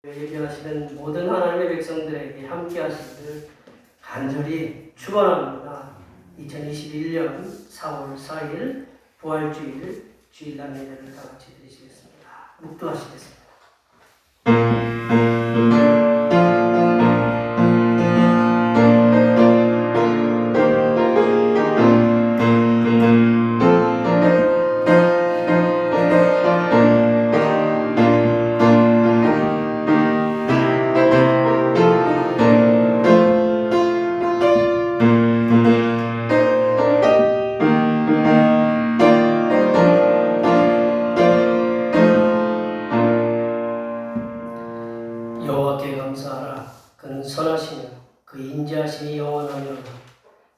예배하시는 모든 하나님의 백성들에게 함께 하시기를 간절히 축원합니다. 2021년 4월 4일 부활주일 주일날 예배를 다 같이 드리시겠습니다. 묵도하시겠습니다. 여호와께 감사하라. 그는 선하시며 그 인자하심이 영원하며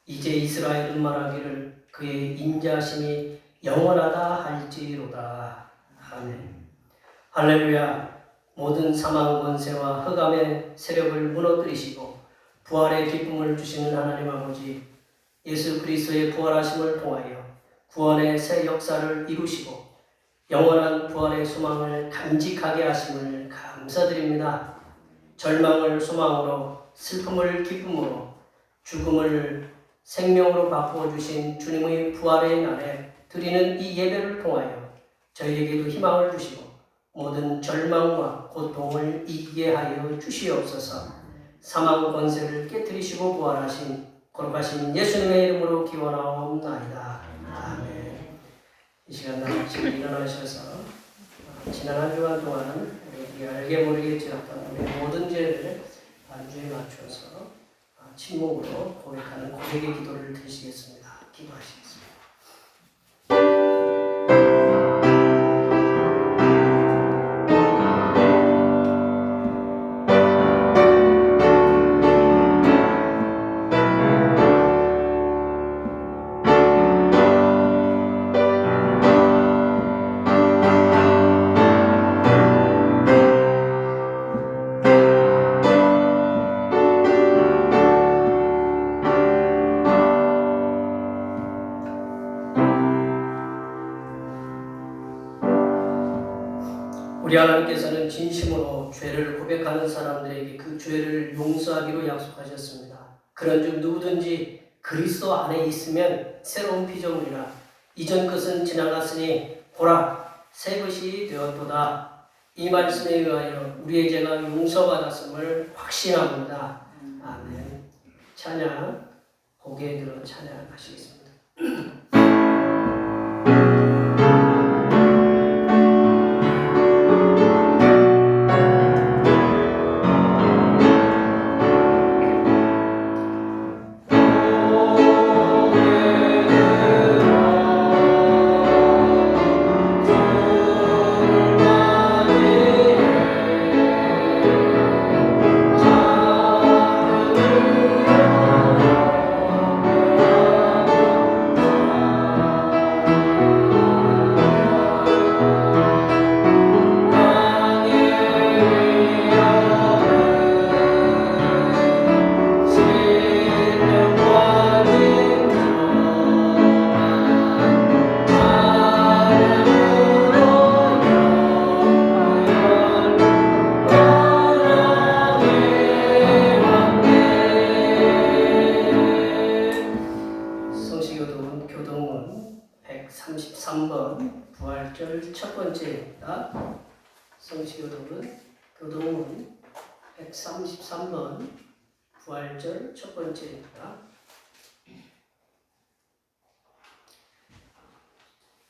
이제 이스라엘은 말하기를 그의 인자하심이 영원하다 할지로다. 아멘. 할렐루야. 모든 사망 권세와 흑암의 세력을 무너뜨리시고 부활의 기쁨을 주시는 하나님 아버지, 예수 그리스도의 부활하심을 통하여 구원의 새 역사를 이루시고 영원한 부활의 소망을 간직하게 하심을 감사드립니다. 절망을 소망으로, 슬픔을 기쁨으로, 죽음을 생명으로 바꾸어 주신 주님의 부활의 날에 드리는 이 예배를 통하여 저희에게도 희망을 주시고 모든 절망과 고통을 이기게 하여 주시옵소서. 사망 권세를 깨뜨리시고 부활하신 거룩하신 예수님의 이름으로 기원하옵나이다. 아멘. 이 시간 다 같이 일어나셔서 지난 한 주간 동안 우리 알게 모르게 지었던 우리 모든 죄를 안주에 맞춰서 침묵으로 고백하는 고백의 기도를 드리시겠습니다. 기도하시겠습니다. 우리 하나님께서는 진심으로 죄를 고백하는 사람들에게 그 죄를 용서하기로 약속하셨습니다. 그런즉 누구든지 그리스도 안에 있으면 새로운 피조물이라 이전 것은 지나갔으니 보라 새 것이 되었도다. 이 말씀에 의하여 우리의 죄가 용서받았음을 확신합니다. 아멘. 찬양 고개 들어 찬양하시겠습니다. 교동문 133번 부활절 첫 번째입니다. 성시교동은 교동문 133번 부활절 첫 번째입니다.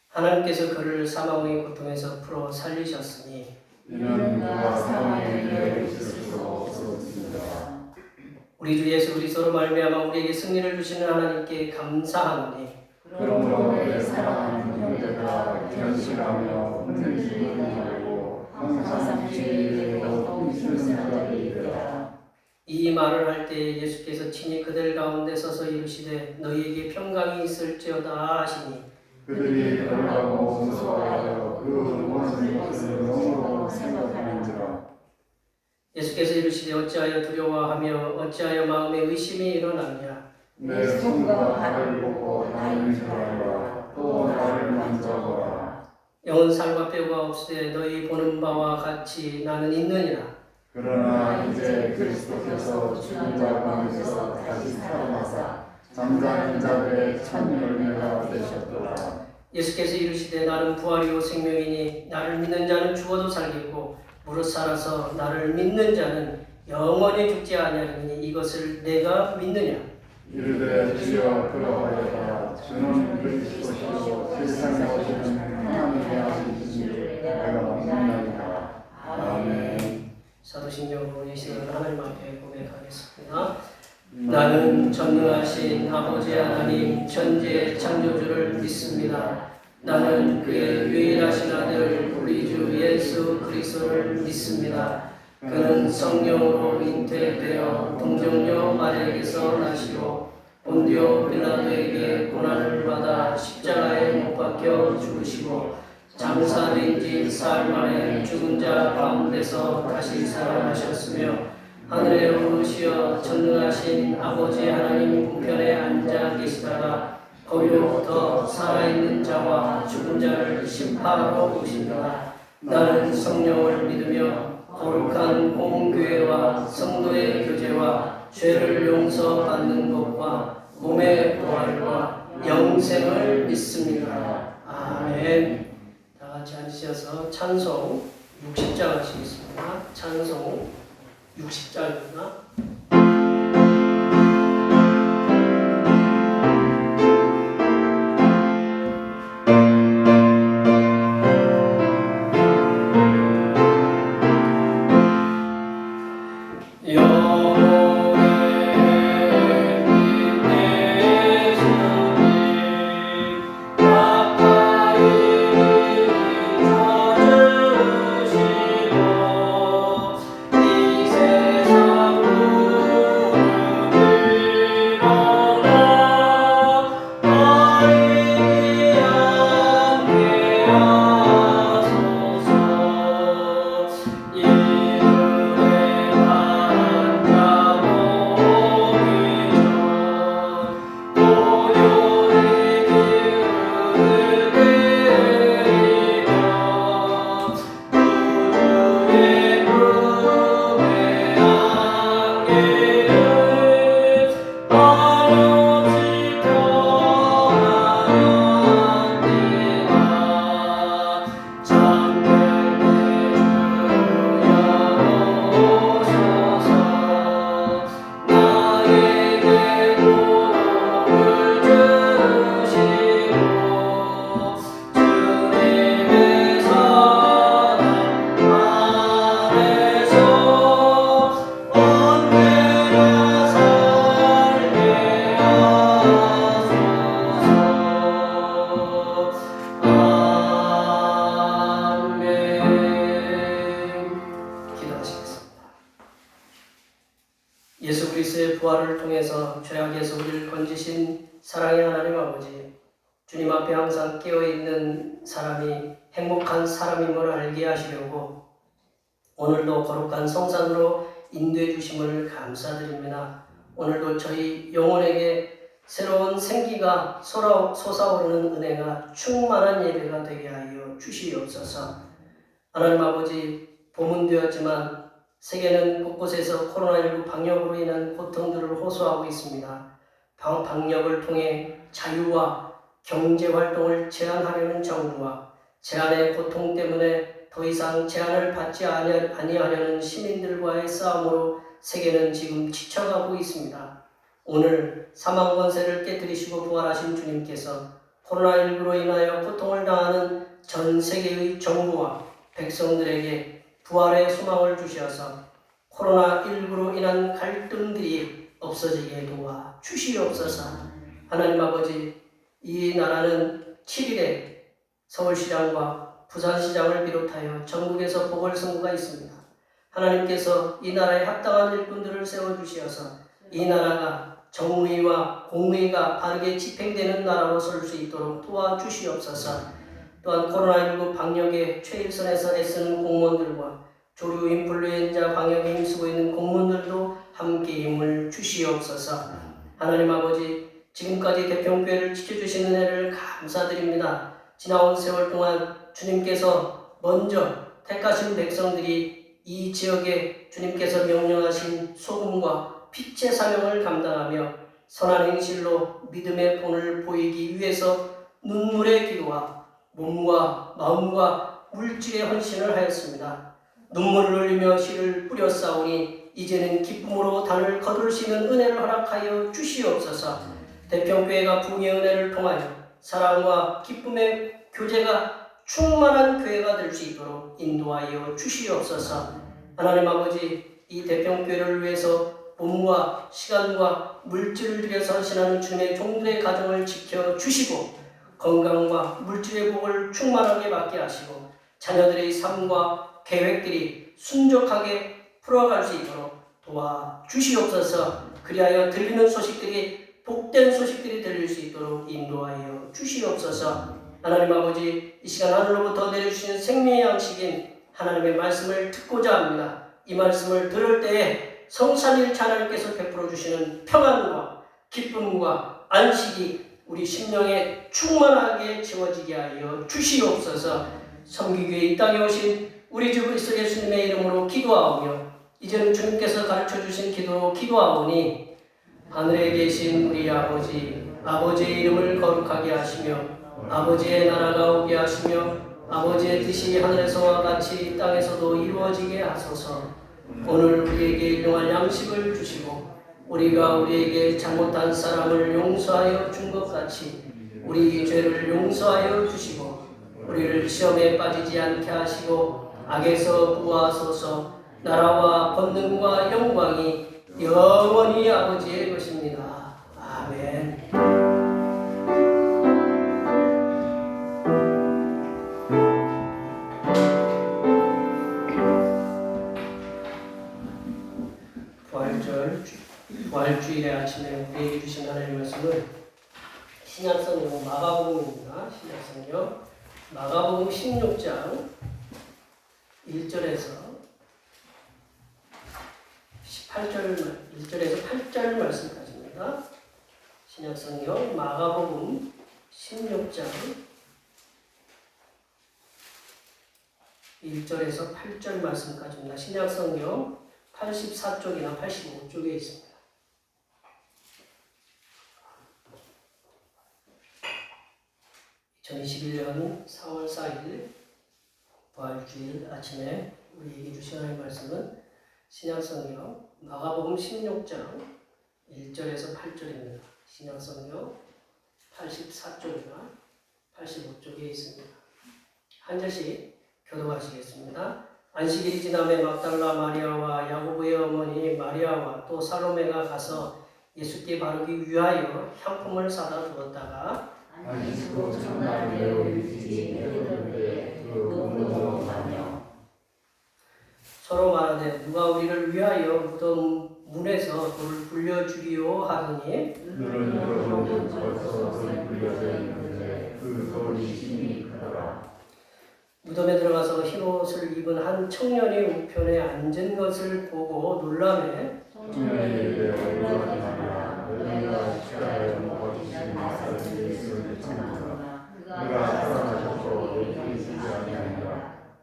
하나님께서 그를 사망의 고통에서 풀어 살리셨으니 이는 그가 사망의 길에 있을 수 없었습니다. 우리 주 예수 그리스도로 말미암아 우리에게 승리를 주시는 하나님께 감사하노니 그러므로 내 사랑하는 형제들아 견실하며 흔들리지 말고 항상 주의 되고 힘쓰는 자들이 되라. 이 말을 할 때 예수께서 친히 그들 가운데 서서 이르시되 너희에게 평강이 있을지어다 하시니 그들이 그러라고 무서워하여 그 무엇을 것을 영으로 생각하는지라. 예수께서 이르시되 어찌하여 두려워하며 어찌하여 마음에 의심이 일어나느냐. 내 손과 발을 보고 나를 줄 알라. 또 나를 만져보라. 영은 살과 뼈가 없으되 너희 보는 바와 같이 나는 있느니라. 그러나 이제 그리스도께서 죽은 자 가운데서 다시 살아나사 잠자는 자들의 첫 열매가 되셨도다. 예수께서 이르시되 나는 부활이요 생명이니 나를 믿는 자는 죽어도 살겠고 무릇 살아서 나를 믿는 자는 영원히 죽지 아니하리니 이것을 내가 믿느냐. 이르되 주여 그러하여라. 주는 그리스도시요 세상에 오시는 하나님의 아들이시니 내가 믿나이다. 아멘. 사도신경으로 이 시간 하나님 앞에 고백하겠습니다. 나는 전능하신 아버지 하나님 천지의 창조주를 믿습니다. 나는 그의 유일하신 아들 우리 주 예수 그리스도를 믿습니다. 그는 성령으로 잉태되어 동정녀 마리아에게서 나시고 본디오 빌라도에게 고난을 받아 십자가에 못 박혀 죽으시고 장사된 지 사흘 만에 죽은 자 가운데서 다시 살아나셨으며 하늘에 오르시어 전능하신 아버지 하나님 우편에 앉아 계시다가 거기로부터 살아있는 자와 죽은 자를 심판하러 오신다. 나는 성령을 믿으며 거룩한 공교회와 성도의 교제와 죄를 용서받는 것과 몸의 부활과 영생을 믿습니다. 아멘. 다 같이 앉으셔서 찬송 60장 하시겠습니다. 찬송 60장입니다. 예수 그리스도의 부활을 통해서 죄악에서 우리를 건지신 사랑의 하나님 아버지, 주님 앞에 항상 깨어있는 사람이 행복한 사람임을 알게 하시려고 오늘도 거룩한 성산으로 인도해 주심을 감사드립니다. 오늘도 저희 영혼에게 새로운 생기가 솟아오르는 은혜가 충만한 예배가 되게 하여 주시옵소서. 하나님 아버지, 봄은 되었지만 세계는 곳곳에서 코로나19 방역으로 인한 고통들을 호소하고 있습니다. 방역을 통해 자유와 경제활동을 제한하려는 정부와 제한의 고통 때문에 더 이상 제한을 받지 아니하려는 시민들과의 싸움으로 세계는 지금 지쳐가고 있습니다. 오늘 사망 권세를 깨뜨리시고 부활하신 주님께서 코로나19로 인하여 고통을 당하는 전 세계의 정부와 백성들에게 부활의 소망을 주셔서 코로나19로 인한 갈등들이 없어지게 도와 주시옵소서. 하나님 아버지, 이 나라는 7일에 서울시장과 부산시장을 비롯하여 전국에서 보궐선거가 있습니다. 하나님께서 이 나라에 합당한 일꾼들을 세워주시어서 이 나라가 정의와 공의가 바르게 집행되는 나라로 설 수 있도록 도와주시옵소서. 또한 코로나19 방역에 최일선에서 애쓰는 공무원들과 조류 인플루엔자 방역에 힘쓰고 있는 공무원들도 함께 힘을 주시옵소서. 하나님 아버지, 지금까지 대평교회를 지켜주신 은혜를 감사드립니다. 지나온 세월 동안 주님께서 먼저 택하신 백성들이 이 지역에 주님께서 명령하신 소금과 빛의 사명을 감당하며 선한 행실로 믿음의 본을 보이기 위해서 눈물의 기도와 몸과 마음과 물질의 헌신을 하였습니다. 눈물을 흘리며 씨를 뿌려 싸우니 이제는 기쁨으로 단을 거둘 수 있는 은혜를 허락하여 주시옵소서. 대평교회가 부흥의 은혜를 통하여 사랑과 기쁨의 교제가 충만한 교회가 될 수 있도록 인도하여 주시옵소서. 하나님 아버지, 이 대평교회를 위해서 몸과 시간과 물질을 들여서 헌신하는 주님의 종들의 가정을 지켜주시고 건강과 물질의 복을 충만하게 받게 하시고 자녀들의 삶과 계획들이 순적하게 풀어갈 수 있도록 도와주시옵소서. 그리하여 들리는 소식들이 복된 소식들이 들릴 수 있도록 인도하여 주시옵소서. 하나님 아버지, 이 시간 하늘로부터 내려주시는 생명의 양식인 하나님의 말씀을 듣고자 합니다. 이 말씀을 들을 때에 성삼일체 하나님께서 베풀어 주시는 평안과 기쁨과 안식이 우리 심령에 충만하게 채워지게 하여 주시옵소서. 섬기교회 이 땅에 오신 우리 주 그리스도 예수님의 이름으로 기도하오며 이제는 주님께서 가르쳐 주신 기도로 기도하오니 하늘에 계신 우리 아버지, 아버지의 이름을 거룩하게 하시며 아버지의 나라가 오게 하시며 아버지의 뜻이 하늘에서와 같이 땅에서도 이루어지게 하소서. 오늘 우리에게 일용할 양식을 주시고 우리가 우리에게 잘못한 사람을 용서하여 준 것 같이 우리 죄를 용서하여 주시고 우리를 시험에 빠지지 않게 하시고 악에서 구하소서. 나라와 권능과 영광이 영원히 아버지의 것입니다. 아멘. 부활주일의 아침에 우리에게 주신 하나님의 말씀은 신약성경 마가복음입니다. 신약성경 마가복음 16장 1절에서 8절 말씀까지입니다. 신약성경 마가복음 16장 1절에서 8절 말씀까지입니다. 신약성경 84쪽이나 85쪽에 있습니다. 2021년 4월 4일 부활주일 아침에 우리에게 주신 하나님의 말씀은 신약성경 마가복음 16장 1절에서 8절입니다. 신약성경 84쪽이나 85쪽에 있습니다. 한 절씩 교독하시겠습니다. 안식일이 지남에 막달라 마리아와 야고보의 어머니 마리아와 또 살로메가 가서 예수께 바르기 위하여 향품을 사다 두었다가 안식으로 첫날 일찍이 내려오는데 그 무덤으로 가며 서로 말하되 누가 우리를 위하여 무덤 문에서 돌을 굴려주리오 하더니 너는 여러분이 벌써 돌이 굴려져 있는데 그 돌이 심히 크더라. 무덤에 들어가서 흰 옷을 입은 한 청년이 우편에 앉은 것을 보고 놀라매 청년이 이르되 올라가지 마라. 너희가 십자가에 못 박히신 나사렛 예수를 찾는다. 그가 살아나셨고 여기 있지 아니하니라.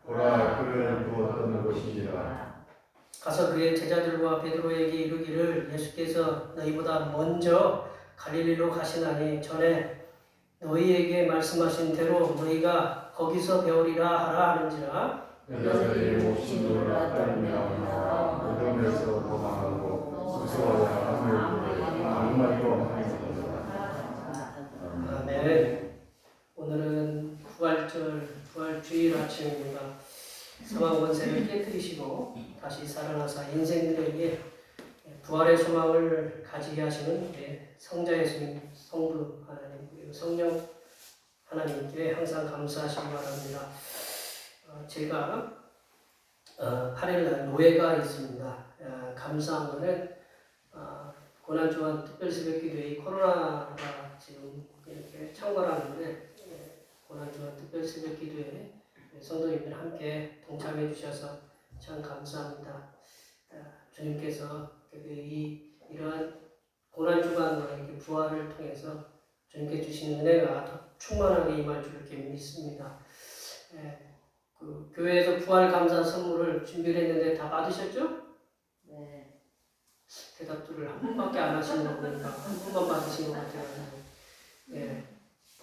보라, 그를 두었던 곳이니라. 가서 그의 제자들과 베드로에게 이르기를 예수께서 너희보다 먼저 갈릴리로 가시나니 전에 너희에게 말씀하신 대로 너희가 거기서 배우리라 하라 하는지라. 여자들이 몹시 놀라 떨며 나와 무덤에서 도망하고 무서워하여 하늘을 부르되 아무 말도 하였더라. 아멘. 오늘은 부활주일 아침입니다. 사망 권세를 깨뜨리시고 다시 살아나사 인생들에게 부활의 소망을 가지게 하시는 성자 예수님, 성부 하나님, 그리고 성령 하나님께 항상 감사하시기 바랍니다. 제가 8일날 노예가 있습니다. 감사한 거는 고난주간 특별새벽기도회 코로나가 지금 이렇게 창궐하는데 고난주간 특별새벽기도회 성도님들 함께 동참해 주셔서 참 감사합니다. 주님께서 이러한 고난주간과 이렇게 부활을 통해서 주님께 주신 은혜가 더 충만하게 임할 줄 이렇게 믿습니다. 그 교회에서 부활 감사 선물을 준비를 했는데 다 받으셨죠? 네. 대답들을 한 번밖에 안 하시는 거 보니까 한 번만 받으신 것 같아요. 예.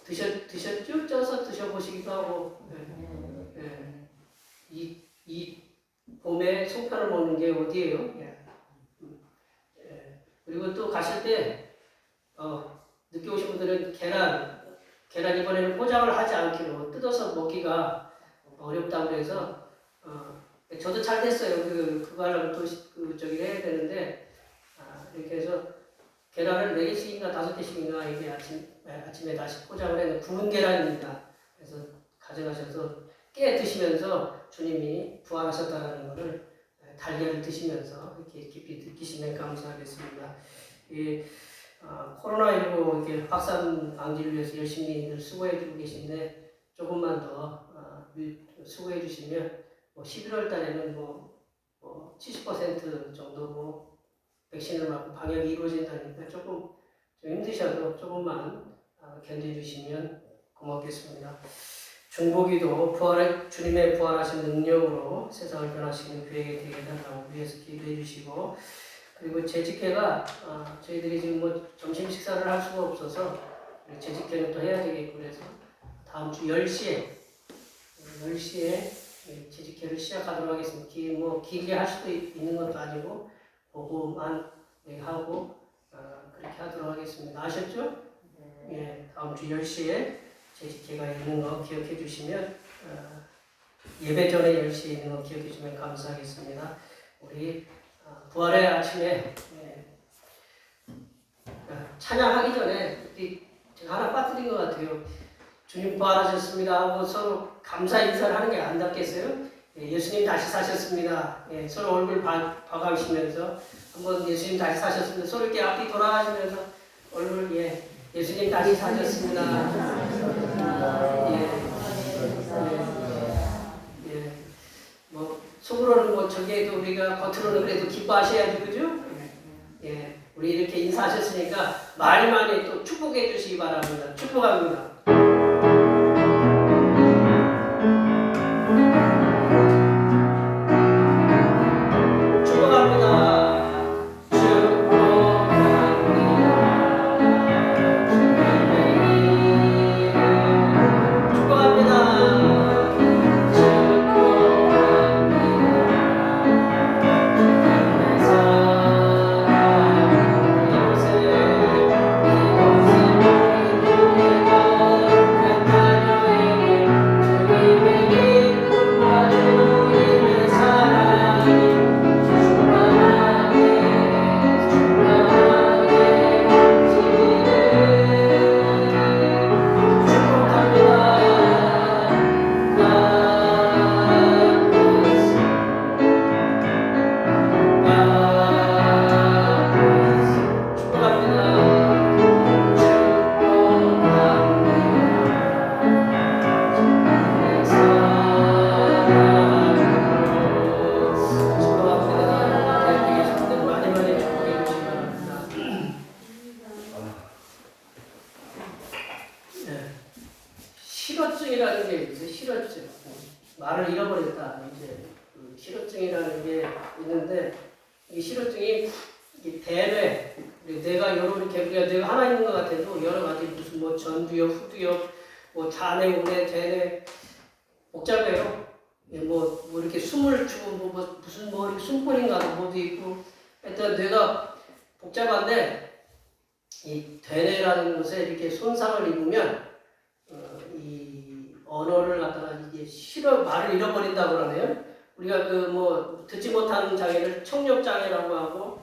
드셨죠? 쪄서 드셔보시기도 하고. 예. 예. 이 봄에 송편을 먹는 게 어디예요? 예. 예. 그리고 또 가실 때 늦게 오신 분들은 계란 이번에는 포장을 하지 않기로 뜯어서 먹기가 어렵다고 해서 저도 잘 됐어요. 그거 하려면 또 저기 해야 되는데 이렇게 해서 계란을 4개씩인가 5개씩인가 이게 아침에 다시 포장을 해서 구운 계란입니다. 그래서 가져가셔서 깨 드시면서 주님이 부활하셨다는 것을 달걀을 드시면서 이렇게 깊이 느끼시면 감사하겠습니다. 코로나19 이렇게 확산 방지를 위해서 열심히 수고해주고 계신데 조금만 더 수고해 주시면 11월 달에는 70% 정도 백신을 맞고 방역이 이루어진다니까 조금 좀 힘드셔도 조금만 견뎌주시면 고맙겠습니다. 중보기도 주님의 부활하신 능력으로 세상을 변화시키는 교회에 되게 해달라고 위해서 기도해 주시고, 그리고 재직회가 저희들이 지금 점심 식사를 할 수가 없어서 재직회는 또 해야 되겠고 그래서 다음 주 10시에 재직회를 시작하도록 하겠습니다. 길게 할 수도 있는 것도 아니고 보고만 하고 그렇게 하도록 하겠습니다. 아셨죠? 예, 다음 주 10시에 재직회가 있는 거 기억해 주시면 예배 전에 10시에 있는 거 기억해 주시면 감사하겠습니다. 우리 부활의 아침에 찬양하기 전에 제가 하나 빠뜨린 것 같아요. 주님 부활하셨습니다 하고 서로 감사 인사를 하는 게 안 낫겠어요? 예수님 다시 사셨습니다. 서로 얼굴 봐가시면서 한번 예수님 다시 사셨습니다. 서로 이렇게 앞뒤 돌아가시면서 얼굴 예수님 다시 사셨습니다. 속으로는 저기에도 우리가 겉으로는 그래도 기뻐하셔야지, 그죠? 우리 이렇게 인사하셨으니까 말만이 또 축복해 주시기 바랍니다. 축복합니다. 실어증이라는 게 있어요. 실어증. 말을 잃어버렸다. 실어증이라는 게 있는데, 이 실어증이 대뇌, 뇌가 우리가 하나 있는 것 같아도 여러 가지 무슨 전두엽, 후두엽, 좌뇌, 우뇌, 대뇌 복잡해요. 이렇게 숨을 주고 무슨 이렇게 숨볼인가도 뭐도 있고, 하여튼 뇌가 복잡한데 이 대뇌라는 곳에 이렇게 손상을 입으면 이 언어를 갖다가 이게 말을 잃어버린다고 그러네요. 우리가 듣지 못하는 장애를 청력 장애라고 하고,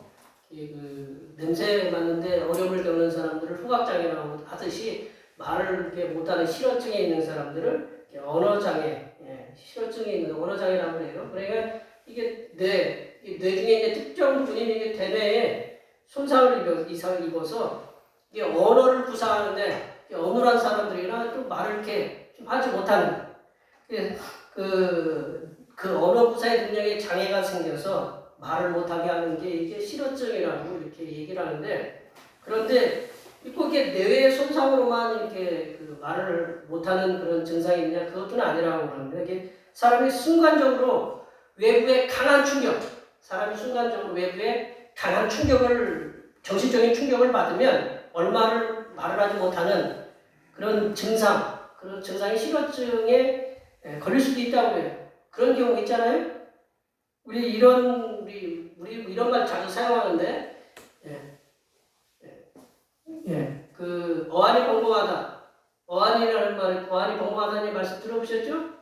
냄새 맡는데 어려움을 겪는 사람들을 후각 장애라고 하듯이 말을 이렇게 못하는 실어증에 있는 사람들을 언어 장애, 실어증에 있는 언어 장애라고 해요. 그러니까 이게 뇌 중에 이제 특정 부분이 이게 대뇌에 손상을 입어서 이게 언어를 구사하는데 어눌한 사람들이나 또 말을 이렇게 좀 하지 못하는 그 언어 구사의 능력에 장애가 생겨서 말을 못하게 하는 게 이게 실어증이라고 이렇게 얘기를 하는데, 그런데 꼭 이게 뇌의 손상으로만 이렇게 말을 못하는 그런 증상이 있냐, 그것은 아니라고 그러는데, 이게 사람이 순간적으로 외부의 강한 충격, 사람이 순간적으로 외부의 강한 충격을, 정신적인 충격을 받으면 얼마를 말을 하지 못하는 그런 증상, 그런 증상이 실어증에 걸릴 수도 있다고 해요. 그런 경우 있잖아요. 우리 이런 말 자주 사용하는데, 그 어안이 벙벙하다. 어안이라는 말, 어안이 벙벙하다는 말씀 들어보셨죠?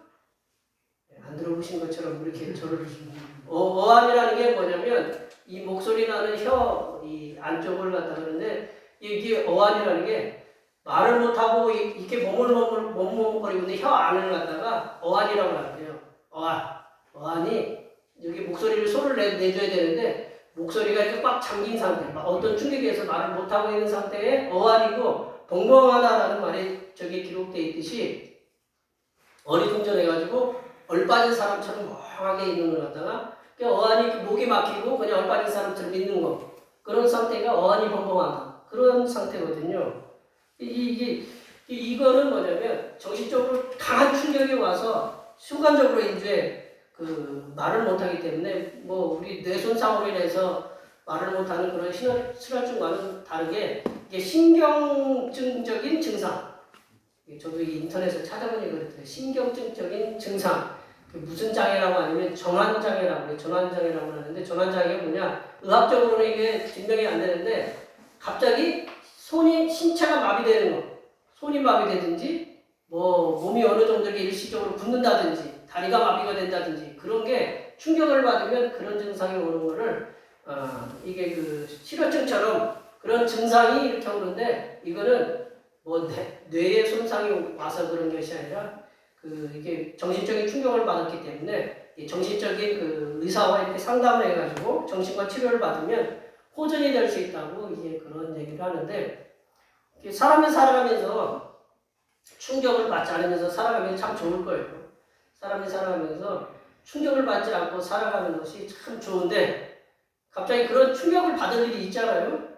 안 들어보신 것처럼 이렇게 저를 어안이라는 게 뭐냐면 이 목소리 나는 혀 이 안쪽을 갖다 그러는데 이게 어안이라는 게 말을 못하고 이렇게 머물머물거리고 있는 혀 안을 갖다가 어안이라고 하는데요. 어안이 여기 목소리를 소를 내줘야 되는데 목소리가 이렇게 꽉 잠긴 상태, 어떤 충격에서 말을 못하고 있는 상태에 어안이고 벙벙하다라는 말이 저기 기록되어 있듯이 어리둥절해가지고 얼빠진 사람처럼 멍하게 있는 걸 갖다가 어안이 목이 막히고 그냥 얼빠진 사람처럼 있는 거, 그런 상태가 어안이 벙벙하다, 그런 상태거든요. 이거는 뭐냐면 정신적으로 강한 충격이 와서 순간적으로 이제 그 말을 못하기 때문에 뭐 우리 뇌손상으로 인해서 말을 못하는 그런 실어증과는 다르게 이게 신경증적인 증상. 저도 인터넷에서 찾아보니 그랬더니 신경증적인 증상. 무슨 장애라고 아니면 전환장애라고 해요. 전환장애라고 하는데 전환장애가 뭐냐? 의학적으로는 이게 증명이 안 되는데 갑자기 신체가 마비되는 거. 손이 마비되든지 뭐 몸이 어느 정도 일시적으로 굳는다든지 다리가 마비가 된다든지 그런 게 충격을 받으면 그런 증상이 오는 거를 이게 그 실어증처럼 그런 증상이 이렇게 오는데 이거는 뭐 뇌에 손상이 와서 그런 것이 아니라 이게 정신적인 충격을 받았기 때문에 정신적인 그 의사와 이렇게 상담을 해가지고 정신과 치료를 받으면 호전이 될 수 있다고 이제 그런 얘기를 하는데 사람이 살아가면서 충격을 받지 않으면서 살아가면 참 좋을 거예요. 사람이 살아가면서 충격을 받지 않고 살아가는 것이 참 좋은데 갑자기 그런 충격을 받을 일이 있잖아요.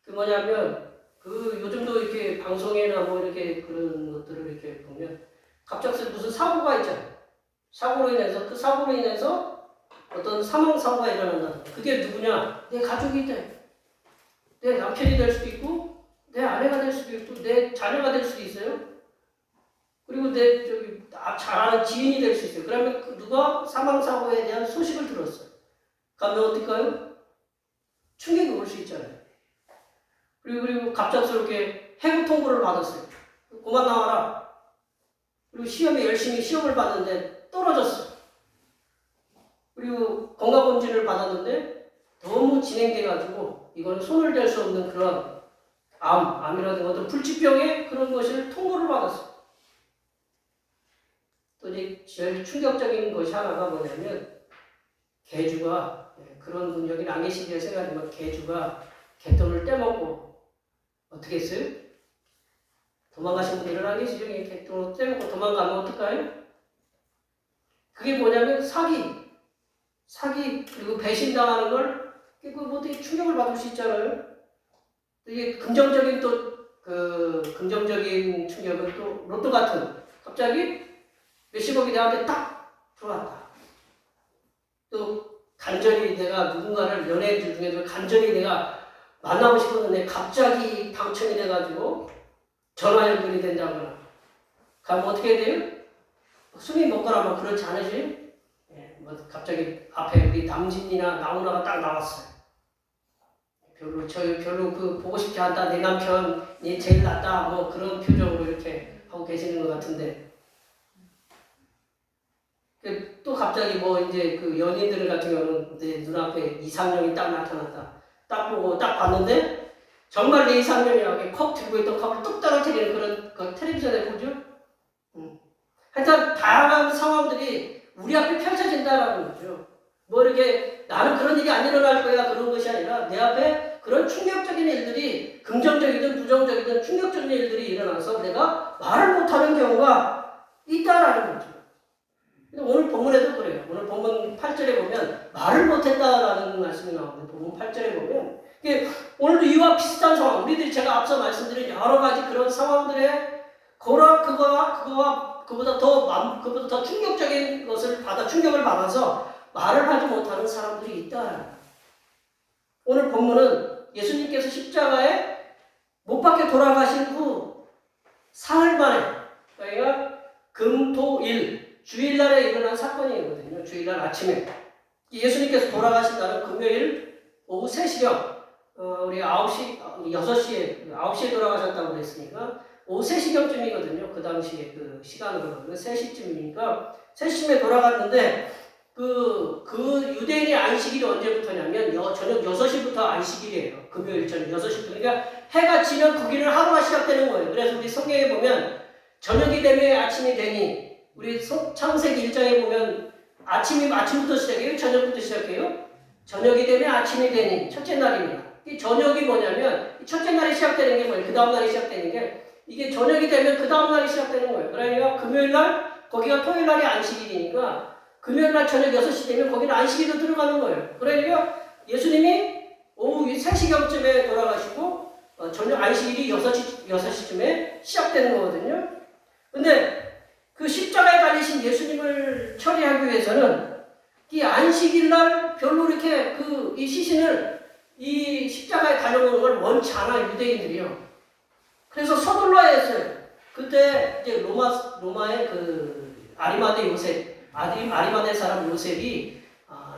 그 뭐냐면 요즘도 이렇게 방송이나 뭐 이렇게 그런 것들을 이렇게 보면 갑작스레 무슨 사고가 있잖아요. 그 사고로 인해서 어떤 사망 사고가 일어난다. 그게 누구냐? 내 가족이 돼. 내 남편이 될 수도 있고, 내 아내가 될 수도 있고, 내 자녀가 될 수도 있어요. 그리고 내 잘 아는 지인이 될 수 있어요. 그러면 누가 사망 사고에 대한 소식을 들었어요. 그러면 어떨까요? 충격이 올 수 있잖아요. 그리고 갑작스럽게 해고 통보를 받았어요. 그만 나와라. 그리고 시험에 열심히 시험을 봤는데 떨어졌어요. 그리고 건강검진을 받았는데 너무 진행돼가지고 이거는 손을 댈 수 없는 그런 암이라든가 어떤 불치병의 그런 것을 통보를 받았어요. 또 이제 제일 충격적인 것이 하나가 뭐냐면 개주가 그런 분 여기는 안 계시기에 생각하지만 개주가 개똥을 떼먹고 어떻게 했어요? 도망가신 분들은 안 계시죠? 개똥을 떼먹고 도망가면 어떨까요? 그게 뭐냐면 사기 그리고 배신당하는 걸 뭐 되게 충격을 받을 수 있잖아요. 이게 긍정적인 긍정적인 충격은 또 로또 같은 갑자기 몇십억이 내한테 딱 들어왔다. 또 간절히 내가 누군가를 연예인들 중에도 간절히 내가 만나고 싶었는데 갑자기 당첨이 돼가지고 전화 연결이 된다거나 그러면 어떻게 돼요? 숨이 먹거나 뭐 그렇지 않으세요? 뭐 갑자기 앞에 우리 남진이나 나훈아가 딱 나왔어요. 별로 보고 싶지 않다. 내 남편이 제일 낫다. 뭐 그런 표정으로 이렇게 하고 계시는 것 같은데. 또 갑자기 뭐 이제 그 연인들 같은 경우는 내 눈앞에 이상형이 딱 나타났다. 딱 보고 딱 봤는데 정말 내 이상형이라고 컵 들고 있던 컵을 뚝 떨어뜨리는 그런 거 텔레비전에 보죠. 하여튼 다양한 상황들이 우리 앞에 펼쳐진다라는 거죠. 뭐 이렇게 나는 그런 일이 안 일어날 거야 그런 것이 아니라 내 앞에 그런 충격적인 일들이 긍정적이든 부정적이든 충격적인 일들이 일어나서 내가 말을 못하는 경우가 있다라는 거죠. 오늘 본문에도 그래요. 오늘 본문 8절에 보면 말을 못했다라는 말씀이 나오는데 본문 8절에 보면 오늘도 이와 비슷한 상황, 우리들이 제가 앞서 말씀드린 여러 가지 그런 상황들에 그거와 그보다 더 충격적인 것을 충격을 받아서 말을 하지 못하는 사람들이 있다. 오늘 본문은 예수님께서 십자가에 못 박혀 돌아가신 후 사흘 만에, 그러니까 금토일 주일날에 일어난 사건이거든요. 주일날 아침에 예수님께서 돌아가신 날은 금요일 오후 3시경, 우리 6시에 돌아가셨다고 그랬으니까 오후 3시경쯤이거든요. 그 당시에 그 시간으로 3시쯤이니까 3시쯤에 돌아갔는데 그 유대인의 안식일이 언제부터냐면 저녁 6시부터 안식일이에요. 금요일 저녁 6시부터. 그러니까 해가 지면 거기는 하루가 시작되는 거예요. 그래서 우리 성경에 보면 저녁이 되면 아침이 되니, 우리 창세기 1장에 보면 아침부터 시작해요? 저녁부터 시작해요? 저녁이 되면 아침이 되니, 첫째 날입니다. 이 저녁이 뭐냐면 첫째 날이 시작되는 게 뭐예요? 그 다음 날이 시작되는 게, 이게 저녁이 되면 그 다음 날이 시작되는 거예요. 그러니까 금요일 날, 거기가 토요일 날이 안식일이니까 금요일 날 저녁 6시 되면 거기는 안식일로 들어가는 거예요. 그러니까 예수님이 오후 3시경쯤에 돌아가시고 저녁 안식일이 6시쯤에 시작되는 거거든요. 근데 그 십자가에 달리신 예수님을 처리하기 위해서는 이 안식일 날 별로 이렇게 이 시신을 이 십자가에 달려오는 걸 원치 않아, 유대인들이요. 그래서 서둘러야 했어요. 그때 이제 로마의 아리마대 요셉, 아리마대 사람 요셉이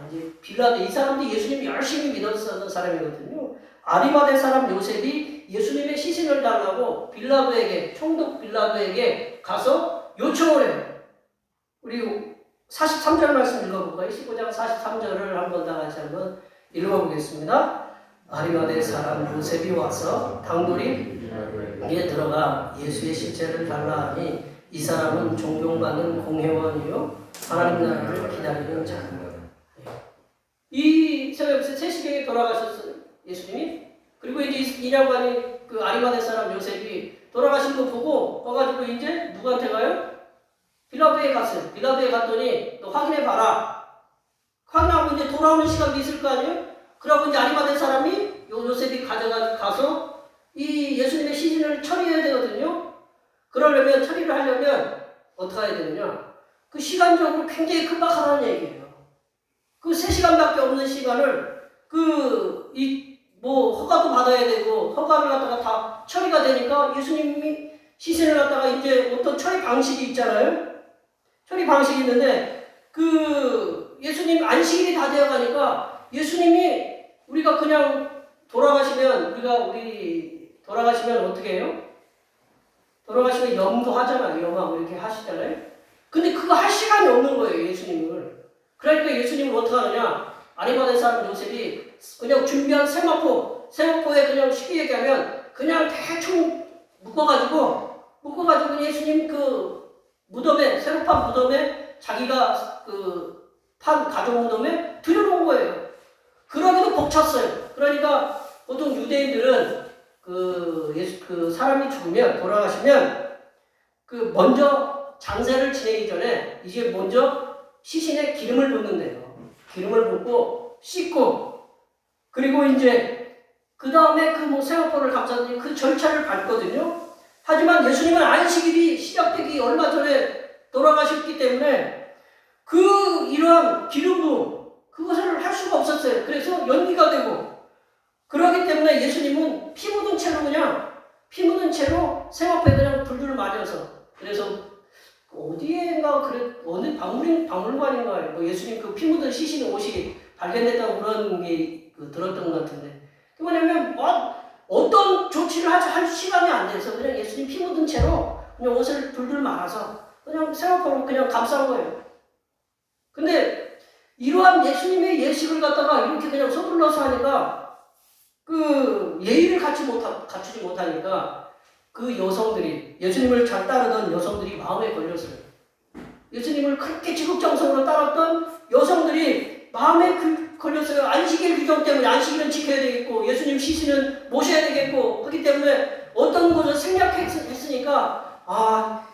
이제 빌라도, 이 사람도 예수님 열심히 믿었던 사람이거든요. 아리마대 사람 요셉이 예수님의 시신을 달라고 총독 빌라도에게 가서 요청을 해요. 우리 43절 말씀 읽어볼까요? 15장 43절을 한번 다 같이 한번 읽어보겠습니다. 아리마대 사람 요셉이 와서 당돌이에 들어가 예수의 실체를 달라 하니, 이 사람은 존경받는 공회원이요 하나님 나라를 기다리는 자입니다. 이 새벽 3시경에 돌아가셨어요, 예수님이. 그리고 이제 이 양반이 그 아리마대 사람 요셉이 돌아가신 거 보고 와가지고 이제 누구한테 가요? 빌라도에 갔어요. 빌라도에 갔더니 너 확인해 봐라. 확인하고 이제 돌아오는 시간도 있을 거 아니에요? 그러고 이제 아리마대 사람이 요셉이 가서 이 예수님의 시신을 처리해야 되거든요. 그러려면, 처리를 하려면 어떻게 해야 되느냐? 그 시간적으로 굉장히 급박하다는 얘기예요. 그 3시간밖에 없는 시간을 허가도 받아야 되고, 허가를 갖다가 다 처리가 되니까 예수님이 시신을 갖다가 이제 어떤 처리 방식이 있잖아요. 처리 방식이 있는데 예수님 안식일이 다 되어 가니까 예수님이 우리가 그냥 돌아가시면 어떻게 해요? 돌아가시면 염도하잖아요. 염하고 이렇게 하시잖아요. 근데 그거 할 시간이 없는 거예요, 예수님을. 그러니까 예수님은 어떻게 하느냐? 아리마대 사람 요셉이 그냥 준비한 세마포에 그냥 쉽게 얘기하면 그냥 대충 묶어가지고 예수님 세로판 무덤에 자기가 판 가족 무덤에 들여놓은 거예요. 그러기도 벅찼어요. 그러니까 보통 유대인들은 사람이 죽으면, 돌아가시면 먼저 장세를 지내기 전에 이제 먼저 시신에 기름을 붓는데요. 기름을 붓고 씻고, 그리고 이제 그 다음에 세마포를 감싸더니 그 절차를 밟거든요. 하지만 예수님은 안식일이 시작되기 얼마 전에 돌아가셨기 때문에 이러한 기름 부음, 그것을 할 수가 없었어요. 그래서 연기가 되고, 그러기 때문에 예수님은 피 묻은 채로 세마포에 그냥 불을 맞아서, 그래서 어디엔가 어느 박물관인가 예수님 피 묻은 시신 옷이 발견됐다고 그런 게 들었던 것 같은데, 그 뭐냐면 어떤 조치를 할 시간이 안 돼서 그냥 예수님 피 묻은 채로 그냥 옷을 불 말아서 그냥 세마포로 그냥 감싼 거예요. 근데 이러한 예수님의 예식을 갖다가 이렇게 그냥 서둘러서 하니까 예의를 갖추지 못하니까 여성들이, 예수님을 잘 따르던 여성들이 마음에 걸렸어요. 예수님을 그렇게 지극정성으로 따랐던 여성들이 마음에 걸렸어요. 안식일 규정 때문에 안식일은 지켜야 되겠고, 예수님 시신은 모셔야 되겠고, 그렇기 때문에 어떤 것을 생략했으니까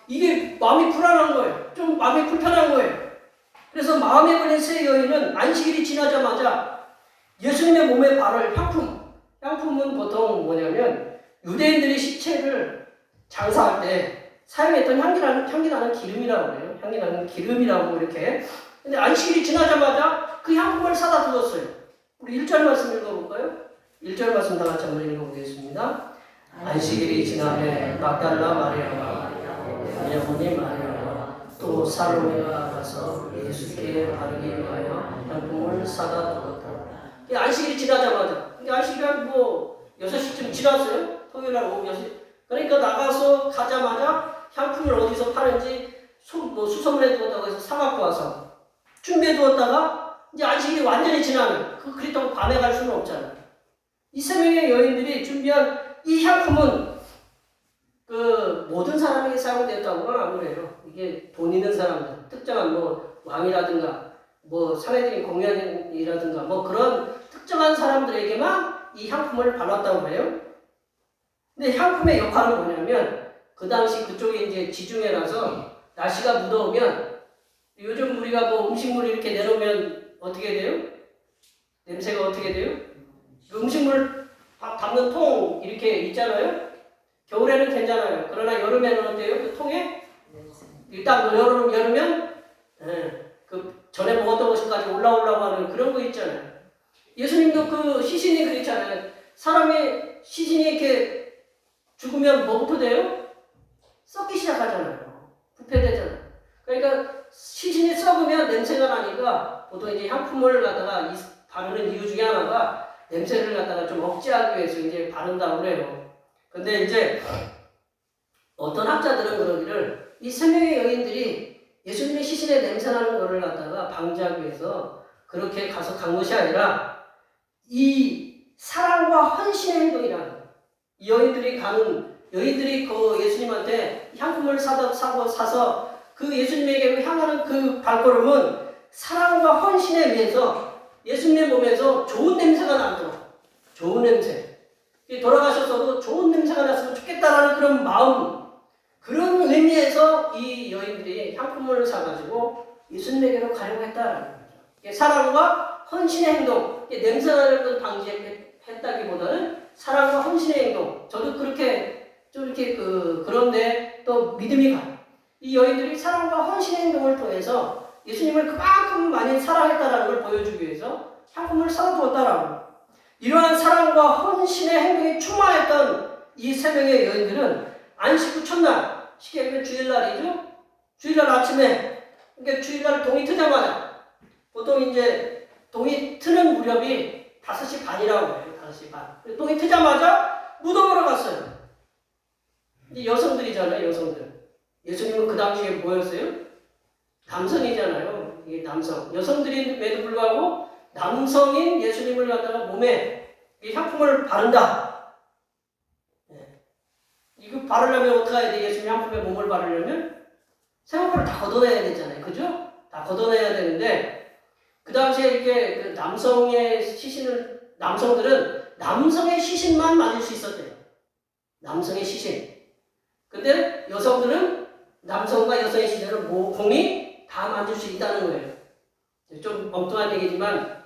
이게 마음이 불안한 거예요. 좀 마음이 불편한 거예요. 그래서 마음에 걸린 세 여인은 안식일이 지나자마자 예수님의 몸에 바를 향품은 보통 뭐냐면, 유대인들이 시체를 장사할 때 사용했던 향기나는 기름이라고 해요. 향기나는 기름이라고 이렇게. 근데 안식일이 지나자마자 그 향품을 사다 두었어요. 우리 1절 말씀 읽어볼까요? 1절 말씀 다 같이 한번 읽어보겠습니다. 안식일이 지나매 막달라 마리아와 여러분이 마리아와 또 살로메가 가서 예수께 바르기 위하여 향품을 사다 두었다. 안식일이 지나자마자, 안식일이 한 6시쯤 지났어요. 토요일날 오후 6시. 그러니까 나가서 가자마자 향품을 어디서 파는지 수소문해 두었다고 해서 사갖고 와서 준비해 두었다가 이제 안식일이 완전히 지나면 그렇다고 밤에 갈 수는 없잖아요. 이 3명의 여인들이 준비한 이 향품은 모든 사람에게 사용되었다고는 안 그래요. 이게 돈 있는 사람들, 특정한 왕이라든가 사내들이 공연이라든가 그런 특정한 사람들에게만 이 향품을 발랐다고 해요. 근데 향품의 역할은 뭐냐면 그 당시 그쪽에 이제 지중해라서 날씨가 무더우면 요즘 우리가 음식물 이렇게 내놓으면 어떻게 돼요? 냄새가 어떻게 돼요? 그 음식물 담는 통 이렇게 있잖아요. 겨울에는 괜찮아요. 그러나 여름에는 어때요? 그 통에 일단 여름면 그 전에 먹었던 것까지 올라오려고 하는 그런 거 있잖아요. 예수님도 그 시신이 그랬잖아요. 사람이 시신이 이렇게 죽으면 뭐부터 돼요? 썩기 시작하잖아요. 부패되잖아요. 그러니까 시신이 썩으면 냄새가 나니까 보통 이제 향품을 갖다가 바르는 이유 중에 하나가 냄새를 갖다가 좀 억제하기 위해서 이제 바른다고 그래요. 근데 이제 어떤 학자들은 그러기를 이 3명의 여인들이 예수님의 시신에 냄새나는 거를 갖다가 방지하기 위해서 그렇게 가서 간 것이 아니라 이 사랑과 헌신의 행동이라는 이 여인들이 그 예수님한테 향품을 사서 그 예수님에게 향하는 그 발걸음은 사랑과 헌신에 의해서 예수님의 몸에서 좋은 냄새가 나도록 좋은 냄새 돌아가셨어도 좋은 냄새가 났으면 좋겠다라는 그런 마음 그런 의미에서 이 여인들이 향품을 사가지고 예수님에게로 가려고 했다라는 거죠. 사랑과 헌신의 행동 냄새나는 걸 방지했다기보다는 사랑과 헌신의 행동 저도 그렇게 좀 이렇게 그런데 또 믿음이 가요. 이 여인들이 사랑과 헌신의 행동을 통해서 예수님을 그만큼 많이 사랑했다는 걸 보여주기 위해서 향품을 사다 주었다라고. 이러한 사랑과 헌신의 행동이 충만했던 이 3명의 여인들은 안식 후 첫날, 쉽게 얘기하면 주일날이죠. 주일날 아침에, 그러니까 주일날 동이 트자마자, 보통 이제 동이 트는 무렵이 5시 반이라고 해요. 5시 반. 동이 트자마자 무덤으로 갔어요. 이제 여성들이잖아요, 여성들. 예수님은 그 당시에 뭐였어요? 남성이잖아요. 이게 남성. 여성들임에도 불구하고 남성인 예수님을 갖다가 몸에 이 향품을 바른다. 이거 바르려면 어떻게 해야 돼? 예수님 향품에 몸을 바르려면 생각을 다 걷어내야 되잖아요. 그죠? 다 걷어내야 되는데 그 당시에 이렇게 그 남성들은 남성의 시신만 맞을 수 있었대요. 남성의 시신. 근데 여성들은 남성과 여성의 시신을 공이 다 만질 수 있다는 거예요. 좀 엉뚱한 얘기지만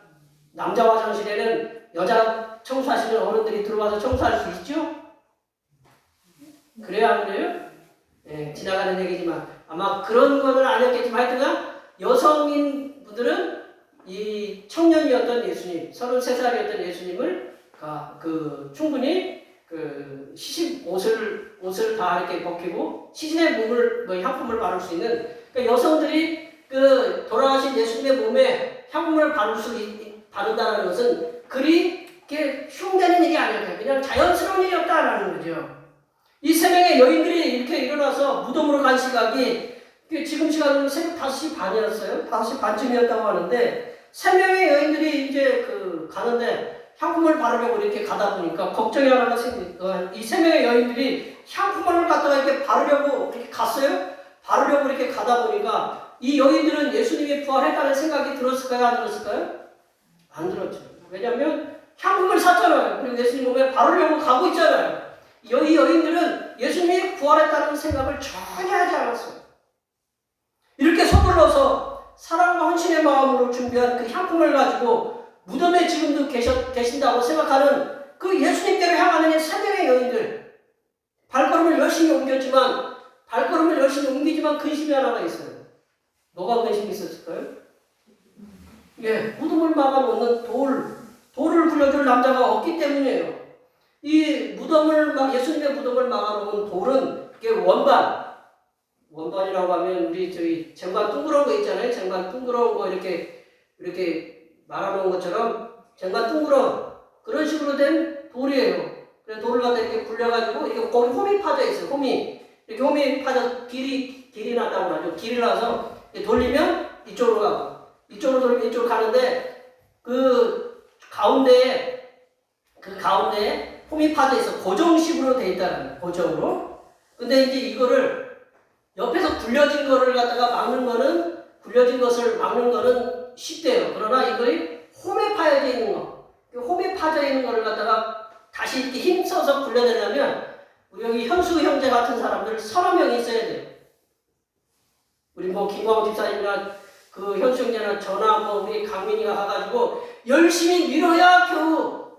남자 화장실에는 여자 청소하시는 어른들이 들어와서 청소할 수 있죠? 그래요? 안 그래요? 네, 지나가는 얘기지만 아마 그런 거는 아니었겠지만 하여튼간 여성인 분들은 이 청년이었던 예수님 33살이었던 예수님을 충분히 시신 옷을 다 이렇게 벗기고 시신의 몸을 향품을 바를 수 있는 그러니까 여성들이 돌아가신 예수님의 몸에 향품을 바른다는 것은 그렇게 흉되는 일이 아니었어요. 그냥 자연스러운 일이었다라는 거죠. 이 3명의 여인들이 이렇게 일어나서 무덤으로 간 시각이 지금 시간은 새벽 5시 반이었어요. 5시 반쯤이었다고 하는데 3명의 여인들이 이제 가는데 향품을 바르려고 이렇게 가다 보니까 걱정이 하나가 생기니까 이 3명의 여인들이 향품을 갖다가 이렇게 바르려고 이렇게 갔어요. 바르려고 이렇게 가다 보니까 이 여인들은 예수님이 부활했다는 생각이 들었을까요? 안 들었을까요? 안 들었죠. 왜냐하면 향품을 샀잖아요. 그리고 예수님 몸에 바르려고 가고 있잖아요. 이 여인들은 예수님이 부활했다는 생각을 전혀 하지 않았어요. 이렇게 서둘러서 사랑과 헌신의 마음으로 준비한 그 향품을 가지고 무덤에 지금도 계신다고 생각하는 그 예수님께로 향하는 3명의 여인들 발걸음을 열심히 옮겼지만 발걸음을 열심히 옮기지만 근심이 하나가 있어요. 뭐가 근심이 있었을까요? 예, 무덤을 막아놓는 돌을 굴려줄 남자가 없기 때문이에요. 이 무덤을 예수님의 무덤을 막아놓은 돌은 이게 원반이라고 하면 우리 저희 쟁반 둥그러운 거 있잖아요. 쟁반 둥그러운 거 이렇게 말아놓은 것처럼 쟁반 둥그러운 그런 식으로 된 돌이에요. 그래서 돌을 갖다 이렇게 굴려가지고 이게 거기 홈이 파져 있어요. 이렇게 홈이 파져 길이 났다고 하죠. 길이 나서 돌리면 이쪽으로 가고 이쪽으로 돌리면 이쪽으로 가는데 그 가운데에 홈이 파져 있어 고정식으로 돼 있다는 고정으로. 근데 이제 이거를 옆에서 굴려진 것을 막는 거는 쉽대요. 그러나 이거를 홈에 파여져 있는 거, 홈에 파져 있는 거를 갖다가 다시 이렇게 힘써서 굴려내려면 우리 여기 현수 형제 같은 사람들 서너 명이 있어야 돼요. 우리 뭐 김광호 집사님이나 그 현수 형제나 저나 뭐 우리 강민이가 가가지고 열심히 밀어야 겨우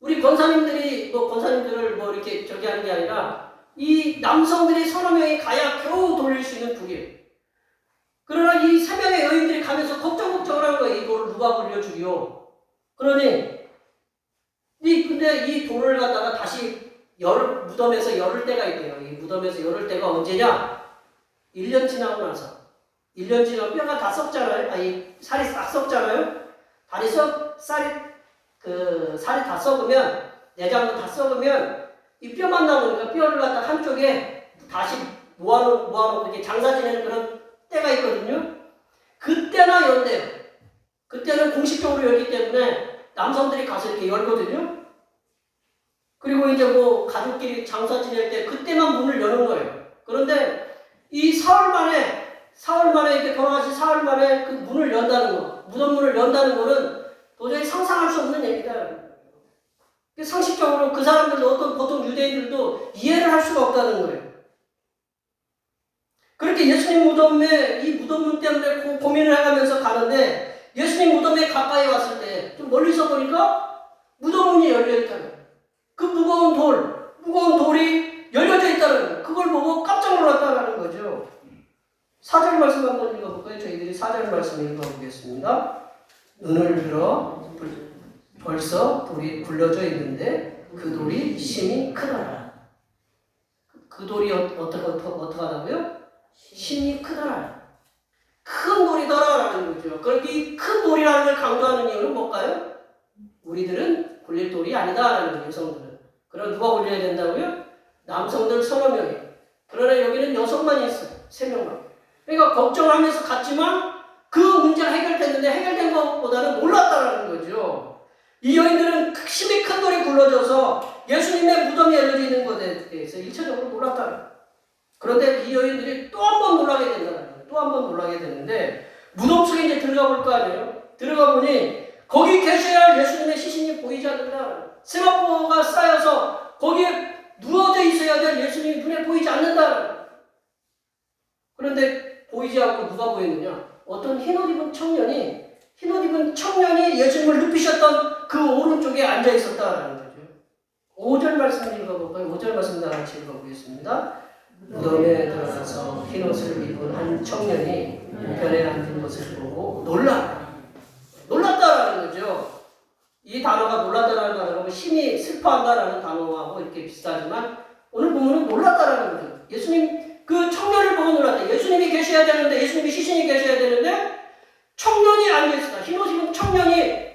우리 권사님들을 뭐 이렇게 저기 하는 게 아니라 이 남성들이 서너 명이 가야 겨우 돌릴 수 있는 불이에요. 그러나 이 세 명의 여인들이 가면서 걱정을 한 거예요. 이 돌을 누가 굴려주기요. 그러니 근데 이 돌을 갖다가 다시 무덤에서 열을 때가 있대요. 이 무덤에서 열을 때가 언제냐? 1년 지나고 나서. 1년 지나면 뼈가 다 썩잖아요. 살이 싹 썩잖아요. 살이 다 썩으면, 내장도 다 썩으면 이 뼈만 남으니까 뼈를 갖다 한쪽에 다시 모아놓고 이렇게 장사 지내는 그런 때가 있거든요. 그때나 연대요. 그때는 공식적으로 열기 때문에 남성들이 가서 이렇게 열거든요. 그리고 이제 뭐 가족끼리 장사 지낼 때 그때만 문을 여는 거예요. 그런데 이 사흘 만에 이렇게 돌아가신 사흘 만에 그 문을 연다는 거, 무덤 문을 연다는 거는 도저히 상상할 수 없는 얘기다. 상식적으로 그 사람들도 보통 유대인들도 이해를 할 수가 없다는 거예요. 그렇게 예수님 무덤에 이 무덤문 때문에 고민을 해가면서 가는데 예수님 무덤에 가까이 왔을 때 좀 멀리서 보니까 무덤문이 열려있다는 거예요. 그 무거운 돌이 열려져 있다는 거예요. 그걸 보고 깜짝 놀랐다는 거죠. 4절 말씀 한번 읽어볼까요? 저희들이 4절 말씀을 읽어보겠습니다. 눈을 들어 벌써 돌이 굴려져 있는데 그 돌이 심히 크더라. 그 돌이 어떻게 하다고요? 심히 크더라. 큰 돌이더라라는 거죠. 그런데 이 큰 돌이라는 걸 강조하는 이유는 뭘까요? 우리들은 굴릴 돌이 아니다라는 거예요. 여성들은. 그럼 누가 굴려야 된다고요? 남성들 서너 명이. 그러나 여기는 여성만 있어요. 3명만. 그러니까 걱정하면서 갔지만 그 문제가 해결됐는데 해결된 것보다는 놀랐다라는 거죠. 이 여인들은 심히 큰 돌이 굴러져서 예수님의 무덤이 열려져 있는 것에 대해서 1차적으로 놀랐다는 거예요. 그런데 이 여인들이 또 한 번 놀라게 된다는 거예요. 또 한 번 놀라게 되는데 무덤 속에 이제 들어가 볼 거 아니에요. 들어가 보니 거기 계셔야 할 예수님의 시신이 보이지 않는다. 세마포가 쌓여서 거기에 누워져 있어야 될 예수님이 눈에 보이지 않는다. 그런데 보이지 않고 누가 보이느냐? 어떤 흰옷 입은 청년이 예수님을 눕히셨던 그 오른쪽에 앉아 있었다라는 거죠. 5절 말씀 읽어볼까요? 5절 말씀 다 같이 읽어보겠습니다. 무덤에 들어가서 흰옷을 입은 한 청년이 우편에 앉은 것을 보고 놀랐다라는 거죠. 이 단어가 놀랐다라는 단어가 심히 슬퍼한다라는 단어하고 이렇게 비슷하지만 오늘 보면은 놀랐다라는 거죠. 예수님 그 청년을 보고 놀랐다. 예수님이 계셔야 되는데 예수님이 시신이 계셔야 되는데 청년이 앉아있었다. 흰옷 입은 청년을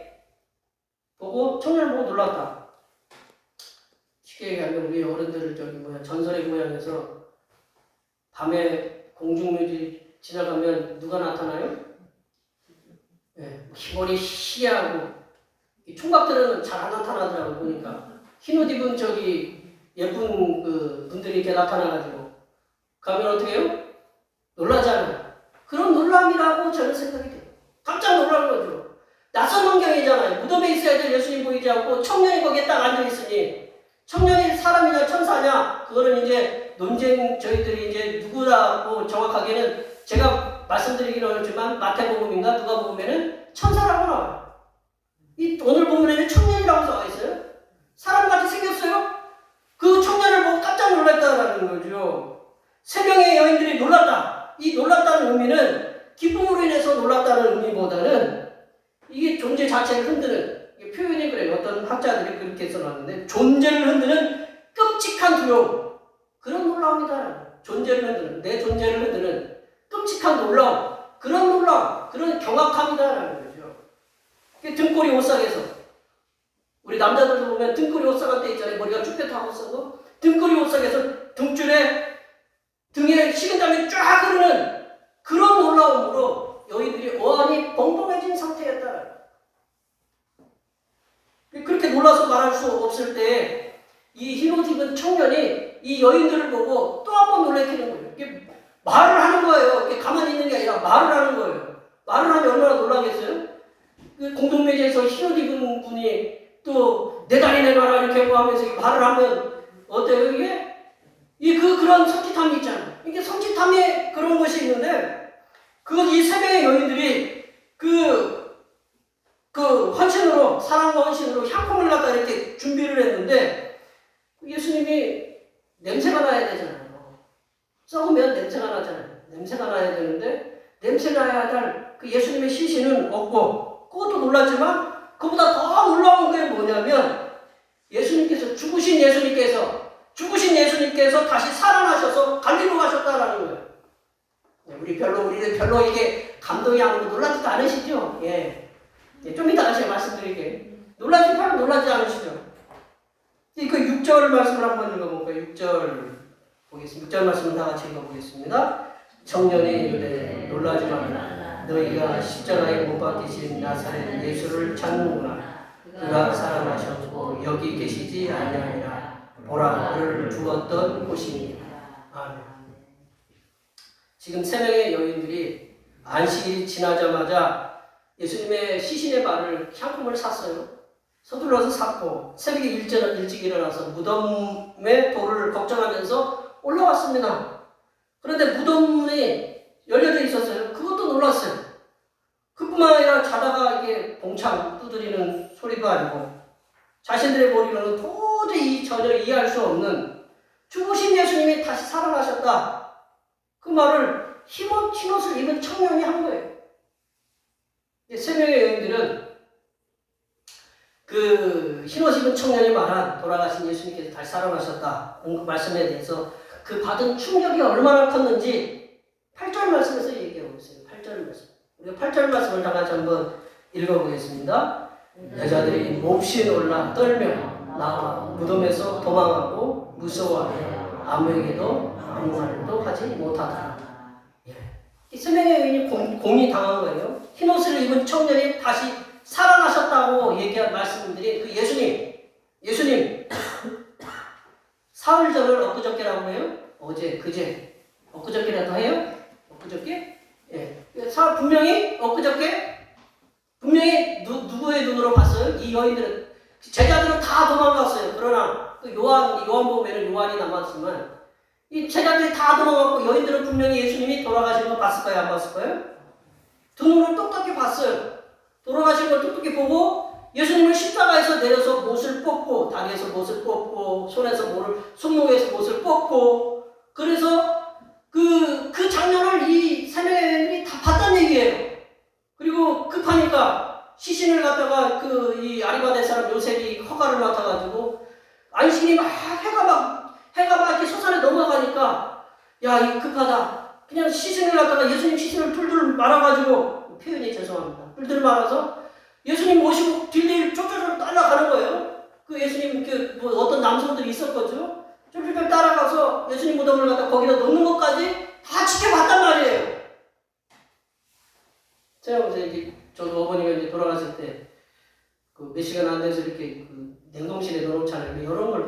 보고 놀랐다. 쉽게 얘기하면 우리 어른들을 전설의 모양에서 밤에 공중묘지 지나가면 누가 나타나요? 머리 희하고 총각들은 잘 안 나타나더라고요. 보니까 흰옷 입은 예쁜 그 분들이 이렇게 나타나가지고 가면 어떻게 해요? 놀라잖아요. 그런 놀람이라고 저는 생각이 돼요. 깜짝 놀란 거죠. 낯선 환경이잖아요. 무덤에 있어야 될 예수님 보이지 않고 청년이 거기에 딱 앉아있으니 청년이 사람이냐 천사냐 그거는 이제 논쟁 저희들이 이제 누구라고 정확하게는 제가 말씀드리기는 어렵지만 마태복음인가 누가복음에는 천사라고 나와요. 오늘 본문에는 청년이라고 나와 있어요. 사람같이 생겼어요. 그 청년을 보고 깜짝 놀랐다는 거죠. 3명의 이렇게 그렇게 써놨는데 존재를 흔드는 끔찍한 두려움 그런 놀라움이다. 존재를 흔드는 내 존재를 흔드는 끔찍한 놀라움 그런 놀라움 그런 경악함이다라는 거죠. 등골이 오싹해서 우리 남자들도 보면 등골이 오싹할 때 있잖아요. 머리가 쭈뼛하고 있어도 등골이 오싹해서 등에 식은땀이 쫙 흐르는 그런 놀라움으로 여인들이 어안이 벙벙해진 상태였다. 그렇게 놀라서 말할 수 없을 때 이 흰옷 입은 청년이 이 여인들을 보고 또 한 번 놀래키는 거예요. 이게 말을 하는 거예요. 이게 가만히 있는 게 아니라 말을 하는 거예요. 말을 하면 얼마나 놀라겠어요? 공동묘지에서 흰옷 입은 분이 또 내 다리 내놔라 이렇게 하면서 말을 하면 어때요 이게? 그런 섬찟함이 있잖아요. 이게 섬찟함에 그런 것이 있는데 이 세 명의 여인들이 헌신으로 사랑과 헌신으로 향품을 갖다 이렇게 준비를 했는데 예수님이 냄새가 나야 되잖아요. 썩으면 냄새가 나잖아요. 냄새가 나야 되는데 냄새 나야 할 그 예수님의 시신은 없고 그것도 놀랐지만 그보다 더 놀라운 게 뭐냐면 죽으신 예수님께서 다시 살아나셔서 갈릴리로 가셨다라는 거예요. 우리는 별로 이게 감동이 안 오고 놀라지도 않으시죠? 예. 좀 이따 다시 말씀드릴게요. 놀라지 않으시죠? 그 6절 말씀을 한번 읽어볼까요? 6절 보겠습니다. 6절 말씀을 다 같이 읽어보겠습니다. 청년이 이르되 놀라지 말라. 너희가 십자가에 못 박히신 나사렛 예수를 찾는구나. 그가 살아나셨고 여기 계시지 아니하니라. 보라 그를 죽었던 곳이니라. 아멘. 지금 세 명의 여인들이 안식일이 지나자마자 예수님의 시신의 발을 향품을 샀어요. 서둘러서 샀고 새벽에 일찍 일어나서 무덤의 돌을 걱정하면서 올라왔습니다. 그런데 무덤이 열려져 있었어요. 그것도 놀랐어요. 그뿐만 아니라 자다가 이게 봉창 두드리는 소리도 아니고 자신들의 머리로는 도저히 전혀 이해할 수 없는 죽으신 예수님이 다시 살아나셨다. 그 말을 흰옷을 입은 청년이 한 거예요. 세 명의 여인들은 흰옷 입은 청년이 말한 돌아가신 예수님께서 다시 살아나셨다. 그 말씀에 대해서 그 받은 충격이 얼마나 컸는지 8절 말씀에서 얘기하고 있어요. 8절 말씀. 우리가 8절 말씀을 다 같이 한번 읽어보겠습니다. 여자들이 몹시 놀라 떨며 나와 무덤에서 도망하고 무서워하여 아무에게도 아무 말도 하지 못하더라. 이 세 명의 여인이 공이 당한 거예요. 흰옷을 입은 청년이 다시 살아나셨다고 얘기한 말씀들이 그 예수님 사흘전을 엊그저께라고 해요? 어제, 그제, 엊그저께라도 해요? 엊그저께? 예. 분명히 엊그저께 분명히 누구의 눈으로 봤어요? 이 여인들은 제자들은 다 도망갔어요. 그러나 요한복음에는 요한이 남았지만 이 제자들이 다 도망갔고 여인들은 분명히 예수님이 돌아가신 거 봤을까요? 안 봤을까요? 두 눈을 똑똑히 봤어요. 돌아가신 걸 똑똑히 보고 예수님을 십자가에서 내려서 못을 뽑고 다리에서 못을 뽑고 손목에서 못을 뽑고 그래서 그 장면을 이 세 명의 여인들이 다 봤다는 얘기예요. 그리고 급하니까 시신을 갖다가 이 아리마대 사람 요셉이 허가를 맡아가지고 안식일이 막 해가 막 이렇게 솟아내 넘어가니까 야 이거 급하다. 그냥 시신을 갖다가 예수님 시신을 둘둘 말아가지고 표현이 죄송합니다. 둘둘 말아서 예수님 모시고 딜딜 쫄쫄쫄 따라가는 거예요. 그 예수님 어떤 남성들이 있었거든요. 쫄쫄쫄 따라가서 예수님 무덤을 갖다 거기다 놓는 것까지 다 지켜봤단 말이에요. 제가 보세요. 저도 어머니가 이제 돌아갔을 때 몇 시간 안 돼서 이렇게 냉동실에 넣어놓잖아요. 이런 걸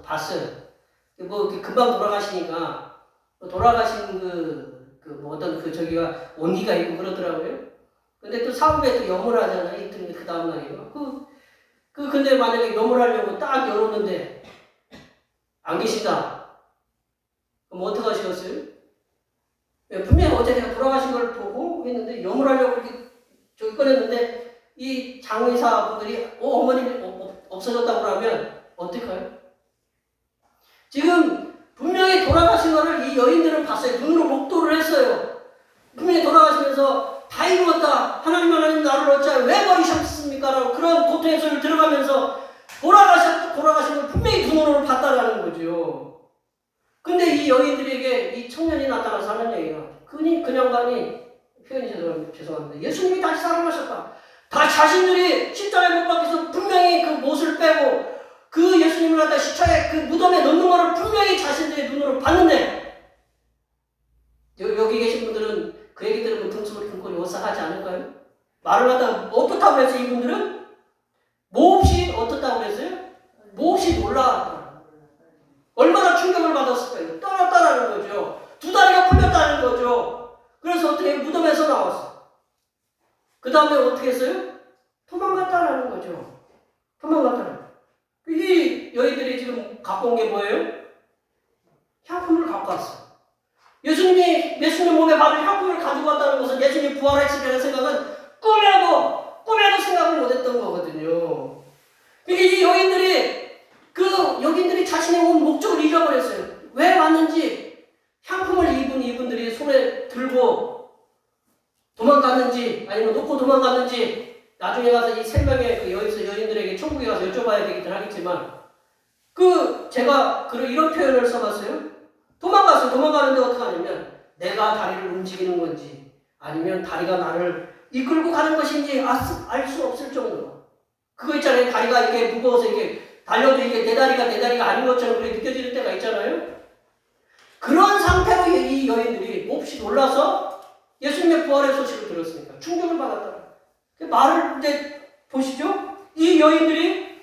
봤어요. 금방 돌아가시니까 돌아가신 어떤 저기가 온기가 있고 그러더라고요. 근데 또 사후에 또 염을 하잖아요. 그 다음날이요. 근데 만약에 염을 하려고 딱 열었는데 안 계시다. 그럼 어떻게 하시겠어요? 분명히 어제 내가 돌아가신 걸 보고 했는데 염을 하려고 이렇게 저기 꺼냈는데 이 장의사분들이 어머님이 없어졌다고 하면 어떡해요? 지금 분명히 돌아가신 거를 이 여인들은 봤어요. 눈으로 목도를 했어요. 분명히 돌아가시면서 다 이루었다. 하나님 나를 어찌 왜 버리셨습니까? 라고 그런 고통의 소리를 들어가면서 돌아가신 걸 분명히 두 눈으로 봤다라는 거죠. 근데 이 여인들에게 이 청년이 나타나서 하는 얘기가, 그 양반이, 표현이 죄송합니다. 예수님이 다시 살아나셨다. 다 자신들이 십자가에 못 박혀서 분명히 그 못을 빼고 그 예수님을 갖다 십자가에 그 무덤에 넣는 거를 분명히 자신들의 눈으로 봤는데, 여기 계신 분들은 그 얘기 들으면 등수를 등골이 오싹하지 않을까요? 말을 하다 어떻다고 그랬어요? 이분들은 몹시 어떻다고 그랬어요? 몹시 놀라웠다. 얼마나 충격을 받았을까요? 떠났다라는 거죠. 두 다리가 풀렸다는 거죠. 그래서 어떻게 무덤에서 나왔어. 그 다음에 어떻게 했어요? 도망갔다라는 거죠. 도망갔다는 거죠. 이 여인들이 지금 갖고 온 게 뭐예요? 향품을 갖고 왔어. 예수님 몸에 바른 향품을 가지고 왔다는 것은 예수님 부활했으리라는 생각은 꿈에도 생각을 못했던 거거든요. 이 여인들이 자신의 온 목적을 잃어버렸어요. 왜 왔는지, 향품을 이분들이 손에 들고 도망갔는지, 아니면 놓고 도망갔는지, 나중에 가서 이 세 명의 그 여인들에게 천국에 가서 여쭤봐야 되긴 하겠지만, 제가 이런 표현을 써봤어요. 도망가는데 어떻게 하냐면, 내가 다리를 움직이는 건지, 아니면 다리가 나를 이끌고 가는 것인지 알 수 없을 정도로. 그거 있잖아요. 다리가 이렇게 무거워서 이렇게 달려도 이게 내 다리가 아닌 것처럼 그렇게 느껴지는 때가 있잖아요. 그런 상태로 이 여인들이 몹시 놀라서 예수님의 부활의 소식을 들었으니까 충격을 받았다. 말을 이제 보시죠. 이 여인들이,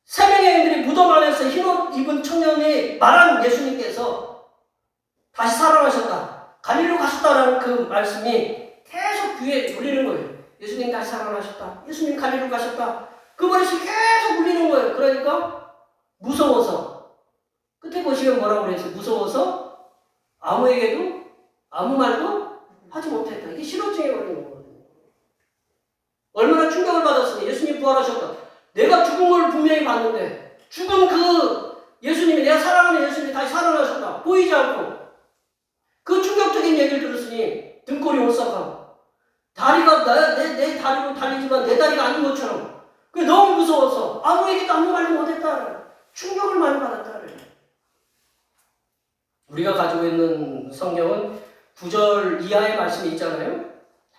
세 명의 여인들이 무덤 안에서 흰옷 입은 청년이 말한 예수님께서 다시 살아나셨다, 갈릴리로 가셨다라는 그 말씀이 계속 귀에 울리는 거예요. 예수님 다시 살아나셨다, 예수님 갈릴리로 가셨다, 그 말씀이 계속 울리는 거예요. 그러니까 무서워서, 끝에 보시면 뭐라고 그랬어요? 무서워서 아무에게도 아무 말도 하지 못했다. 이게 실어증에 걸리는 거거든요. 얼마나 충격을 받았으니 예수님 부활하셨다. 내가 죽은 걸 분명히 봤는데, 죽은 그 예수님이, 내가 사랑하는 예수님이 다시 살아나셨다, 보이지 않고 그 충격적인 얘기를 들었으니 등골이 오싹하고, 다리가 내 다리로 달리지만 내 다리가 아닌 것처럼, 그 너무 무서워서 아무에게도 아무 말도 못했다. 충격을 많이 받았다. 우리가 가지고 있는 성경은 9절 이하의 말씀이 있잖아요.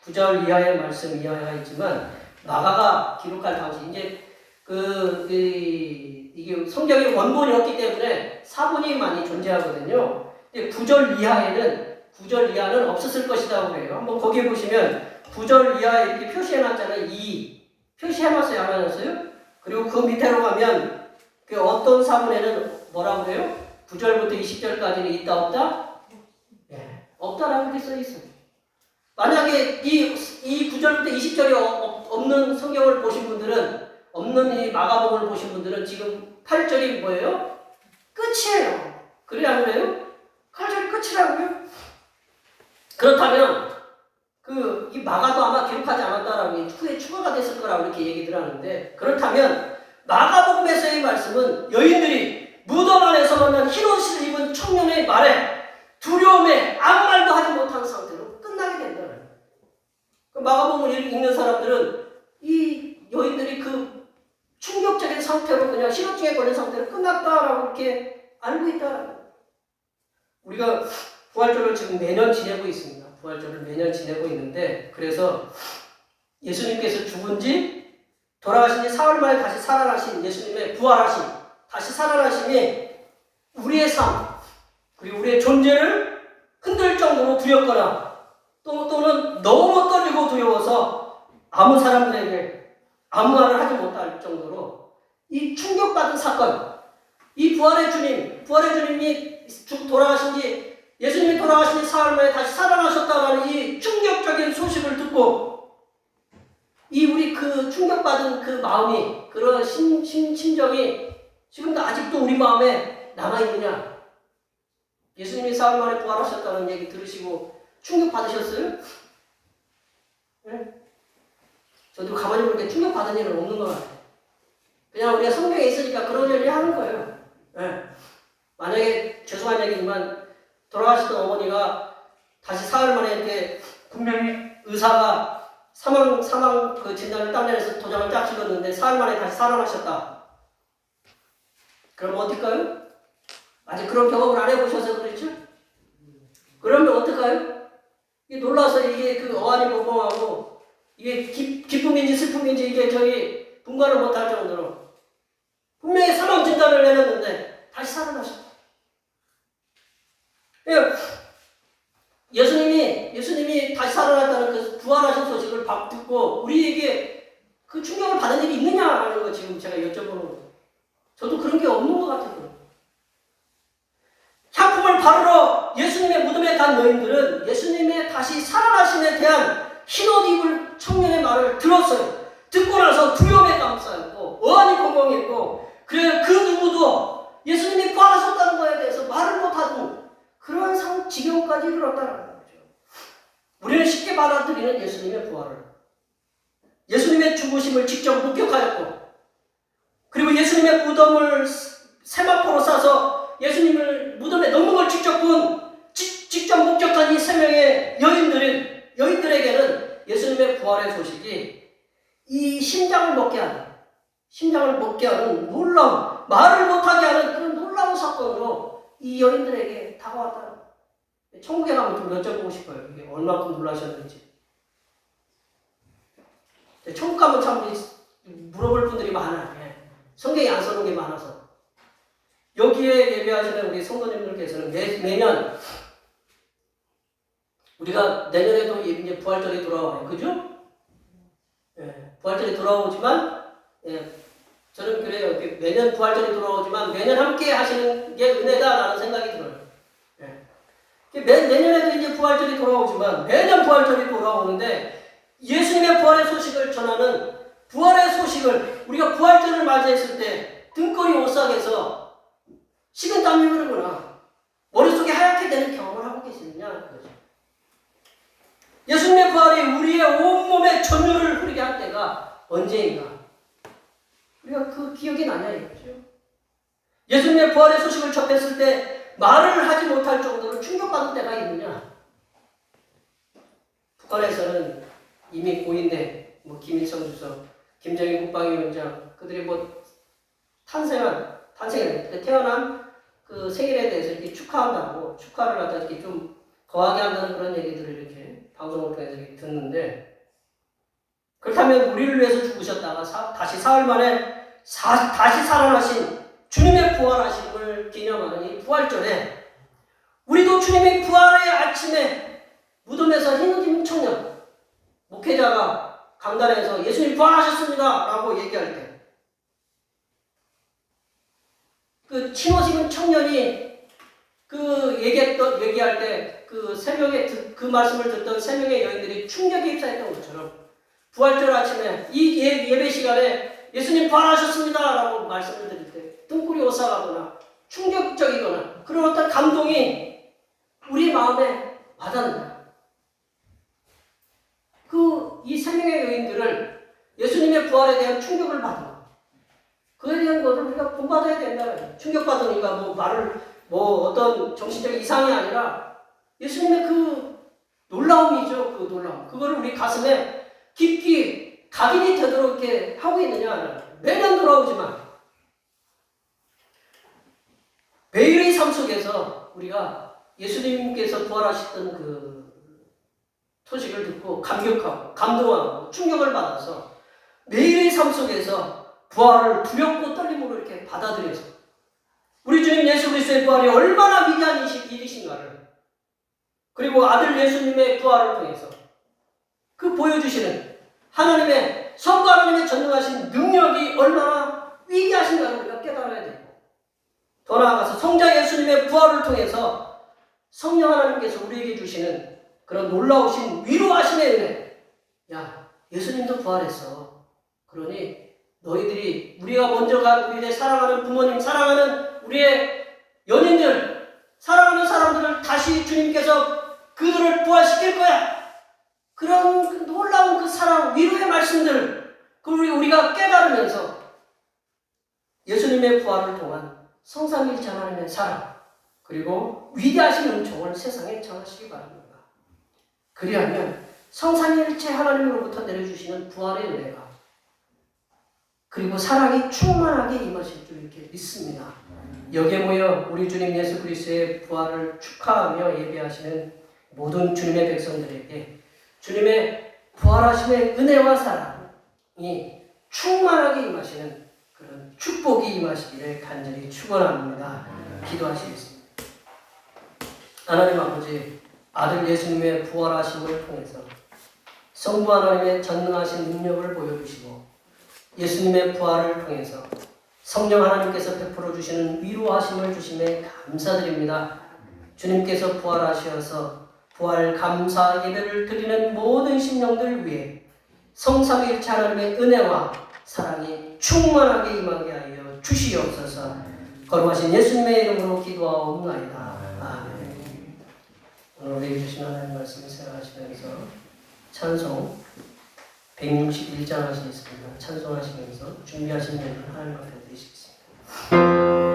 9절 이하의 말씀 이하가 있지만, 마가가 기록할 당시 이제 이게 성경의 원본이었기 때문에 사본이 많이 존재하거든요. 9절 이하는 없었을 것이라고 해요. 한번 거기에 보시면 9절 이하에 이렇게 표시해놨잖아요. 표시해놨어요, 안 해놨어요? 그리고 그 밑으로 가면 그 어떤 사본에는 뭐라고 해요? 9절부터 20절까지는 있다 없다? 네, 없다라고 이렇게 써있어요. 만약에 이 9절부터 20절이 없는 성경을 보신 분들은, 없는 이 마가복음을 보신 분들은 지금 8절이 뭐예요? 끝이에요. 그래 안 그래요? 8절이 끝이라고요? 그렇다면 이 마가도 아마 기록하지 않았다라고, 후에 추가가 됐을 거라고 이렇게 얘기들 하는데, 그렇다면 마가복음에서의 말씀은 여인들이 무덤 안에서 만난 흰옷을 입은 청년의 말에 두려움에 아무 말도 하지 못한 상태로 끝나게 된다는 거예요. 마가복음을 읽는 사람들은 이 여인들이 그 충격적인 상태로, 그냥 신호증에 걸린 상태로 끝났다라고 이렇게 알고 있다라는 거예요. 우리가 부활절을 지금 매년 지내고 있습니다. 부활절을 매년 지내고 있는데, 그래서 예수님께서 죽은 지, 돌아가신 지 사흘 만에 다시 살아나신 예수님의 부활하심, 다시 살아나심이 우리의 삶, 그리고 우리의 존재를 흔들 정도로 두렵거나, 또는 너무 떨리고 두려워서 아무 사람들에게 아무 말을 하지 못할 정도로 이 충격받은 사건, 이 부활의 주님이 돌아가신 지, 예수님이 돌아가신 지 사흘 만에 다시 살아나셨다는 이 충격적인 소식을 듣고, 우리 그 충격받은 그 마음이, 그런 심정이 지금도 아직도 우리 마음에 남아있느냐? 예수님이 사흘 만에 부활하셨다는 얘기 들으시고 충격받으셨어요? 네? 저도 가만히 보니까 충격받은 일은 없는 것 같아요. 그냥 우리가 성경에 있으니까 그런 일을 하는 거예요. 네. 만약에 죄송한 얘기지만, 돌아가시던 어머니가 다시 사흘 만에 이렇게 분명히 의사가 사망 그 진단을 딱 내려서 도장을 딱 찍었는데 사흘 만에 다시 살아나셨다. 그럼 어떨까요? 아직 그런 경험을 안 해보셔서 그렇죠? 그러면 어떨까요? 이게 놀라서 이게 그 어안이 벙벙하고 이게 기쁨인지 슬픔인지 이게 저기 분간을 못할 정도로 분명히 사망 진단을 내렸는데 다시 살아나셨다. 예수님이 다시 살아났다는 그 부활하신 소식을 듣고 우리에게 그 충격을 받은 일이 있느냐라는 거 지금 제가 여쭤보는 거예요. 저도 그런 게 없는 것 같아요. 향품을 바르러 예수님의 무덤에 간 너희들은 예수님의 다시 살아나심에 대한 흰옷 입을 청년의 말을 들었어요. 듣고 나서 두려움에 감싸였고 어안이 벙벙했고 그래 그 누구도 예수님이 부활하셨다는 것에 대해서 말을 못하던 그런 지경까지 이르렀다는 거죠. 우리는 쉽게 받아들이는 예수님의 부활을 예수님의 죽으심을 직접 목격하였고 그리고 예수님의 무덤을 세마포로 싸서 예수님을 무덤에 넣는 걸 직접 목격한 이 세 명의 여인들에게는 예수님의 부활의 소식이 이 심장을 먹게 하는 놀라운, 말을 못하게 하는 그런 놀라운 사건으로 이 여인들에게 다가왔다는 거예요. 천국에 가면 좀 여쭤보고 싶어요. 이게 얼마큼 놀라셨는지. 천국 가면 참 물어볼 분들이 많아요. 성경에 안 써놓은 게 많아서. 여기에 예배하시는 우리 성도님들께서는 매년 우리가 내년에도 이제 부활절이 돌아와요. 그죠? 부활절이 돌아오지만 저는 그래요. 매년 부활절이 돌아오지만 매년 함께 하시는 게 은혜다라는 생각이 들어요. 내년에도 이제 부활절이 돌아오지만 매년 부활절이 돌아오는데 예수님의 부활의 소식을 전하는 부활의 소식을 우리가 부활절을 맞이했을 때 등골이 오싹해서 식은땀이 흐르거나 머릿속이 하얗게 되는 경험을 하고 계시느냐 그거죠. 예수님의 부활이 우리의 온몸에 전율을 흐르게 할 때가 언제인가 우리가 그 기억이 나냐 이거죠. 예수님의 부활의 소식을 접했을 때 말을 하지 못할 정도로 충격받은 때가 있느냐. 북한에서는 이미 고인데 김일성 주석, 김정일 국방위원장 그들이 태어난 그 생일에 대해서 이렇게 축하한다고 축하를 갖다 이렇게 좀 거하게 한다는 그런 얘기들을 이렇게 방송을 통해서 이렇게 듣는데 그렇다면 우리를 위해서 죽으셨다가 다시 사흘 만에 다시 살아나신 주님의 부활하심을 기념하는 이 부활절에 우리도 주님의 부활의 아침에 무덤에서 흰옷 입은 청년 목회자가 강단에서 예수님 부활하셨습니다 라고 얘기할 때 그 흰옷 입은 청년이 얘기할 때 그 그 말씀을 듣던 세 명의 여인들이 충격에 휩싸였던 것처럼 부활절 아침에 이 예배 시간에 예수님 부활하셨습니다 라고 말씀을 드릴 때 등골이 오싹하거나 충격적이거나 그런 어떤 감동이 우리 마음에 와닿는다. 이 세 명의 여인들을 예수님의 부활에 대한 충격을 받은 것. 그에 대한 것을 우리가 본받아야 된다. 충격받으니까 어떤 정신적인 이상이 아니라 예수님의 그 놀라움이죠. 그 놀라움. 그거를 우리 가슴에 깊이 각인이 되도록 이렇게 하고 있느냐. 매년 돌아오지만 매일의 삶 속에서 우리가 예수님께서 부활하셨던 그 소식을 듣고 감격하고 감동하고 충격을 받아서 매일의 삶 속에서 부활을 두렵고 떨림으로 이렇게 받아들여서 우리 주님 예수 그리스도의 부활이 얼마나 위대한 일이신가를 그리고 아들 예수님의 부활을 통해서 그 보여주시는 하나님의 성부 하나님의 전능하신 능력이 얼마나 위대하신가를 우리가 깨달아야 되고 더 나아가서 성자 예수님의 부활을 통해서 성령 하나님께서 우리에게 주시는 그런 놀라우신 위로하심의 은혜. 야, 예수님도 부활했어. 그러니 너희들이 우리가 먼저 간 우리의 사랑하는 부모님, 사랑하는 우리의 연인들, 사랑하는 사람들을 다시 주님께서 그들을 부활시킬 거야. 그런 놀라운 그 사랑, 위로의 말씀들, 그걸 우리가 깨달으면서 예수님의 부활을 통한 성삼위일체 하나님의 사랑, 그리고 위대하신 은총을 세상에 전하시기 바랍니다. 그리하면 성삼위일체 하나님으로부터 내려주시는 부활의 은혜가 그리고 사랑이 충만하게 임하실 줄 이렇게 믿습니다. 여기에 모여 우리 주님 예수 그리스도의 부활을 축하하며 예배하시는 모든 주님의 백성들에게 주님의 부활하심의 은혜와 사랑이 충만하게 임하시는 그런 축복이 임하시기를 간절히 축원합니다. 기도하시겠습니다. 하나님 아버지, 아들 예수님의 부활하심을 통해서 성부 하나님의 전능하신 능력을 보여주시고 예수님의 부활을 통해서 성령 하나님께서 베풀어 주시는 위로하심을 주심에 감사드립니다. 주님께서 부활하셔서 부활 감사 예배를 드리는 모든 심령들 위해 성삼위일체 하나님의 은혜와 사랑이 충만하게 임하게 하여 주시옵소서. 거룩하신 예수님의 이름으로 기도하옵나이다. 아멘. 오늘 우리에게 주신 하나님 말씀을 생각하시면서 찬송 161장 하시겠습니다. 찬송하시면서 준비하신 내용을 하나님 앞에 드리시겠습니다.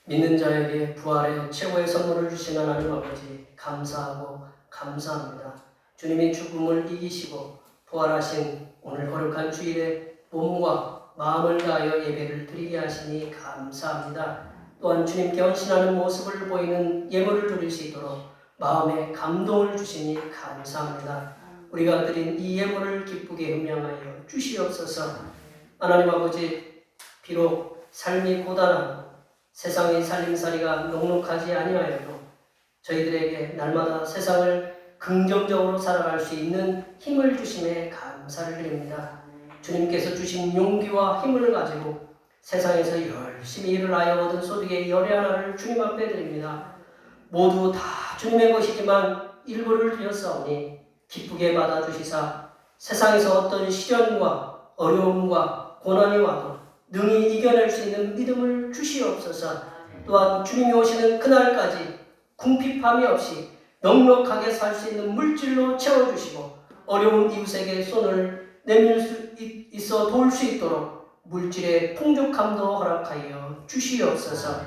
믿는 자에게 부활의 최고의 선물을 주신 하나님 아버지 감사하고 감사합니다. 주님이 죽음을 이기시고 부활하신 오늘 거룩한 주일에 몸과 마음을 다하여 예배를 드리게 하시니 감사합니다. 또한 주님께 헌신하는 모습을 보이는 예물을 드릴 수 있도록 마음에 감동을 주시니 감사합니다. 우리가 드린 이 예물을 기쁘게 음양하여 주시옵소서. 하나님 아버지, 비록 삶이 고단하고 세상의 살림살이가 넉넉하지 아니하여도 저희들에게 날마다 세상을 긍정적으로 살아갈 수 있는 힘을 주심에 감사를 드립니다. 주님께서 주신 용기와 힘을 가지고 세상에서 열심히 일을 하여 얻은 소득의 열의 하나를 주님 앞에 드립니다. 모두 다 주님의 것이지만 일부를 드렸사오니 기쁘게 받아주시사 세상에서 어떤 시련과 어려움과 고난이 와도 능히 이겨낼 수 있는 믿음을 주시옵소서. 또한 주님이 오시는 그날까지 궁핍함이 없이 넉넉하게 살 수 있는 물질로 채워주시고 어려운 이웃에게 손을 내밀 수 있어 도울 수 있도록 물질의 풍족함도 허락하여 주시옵소서.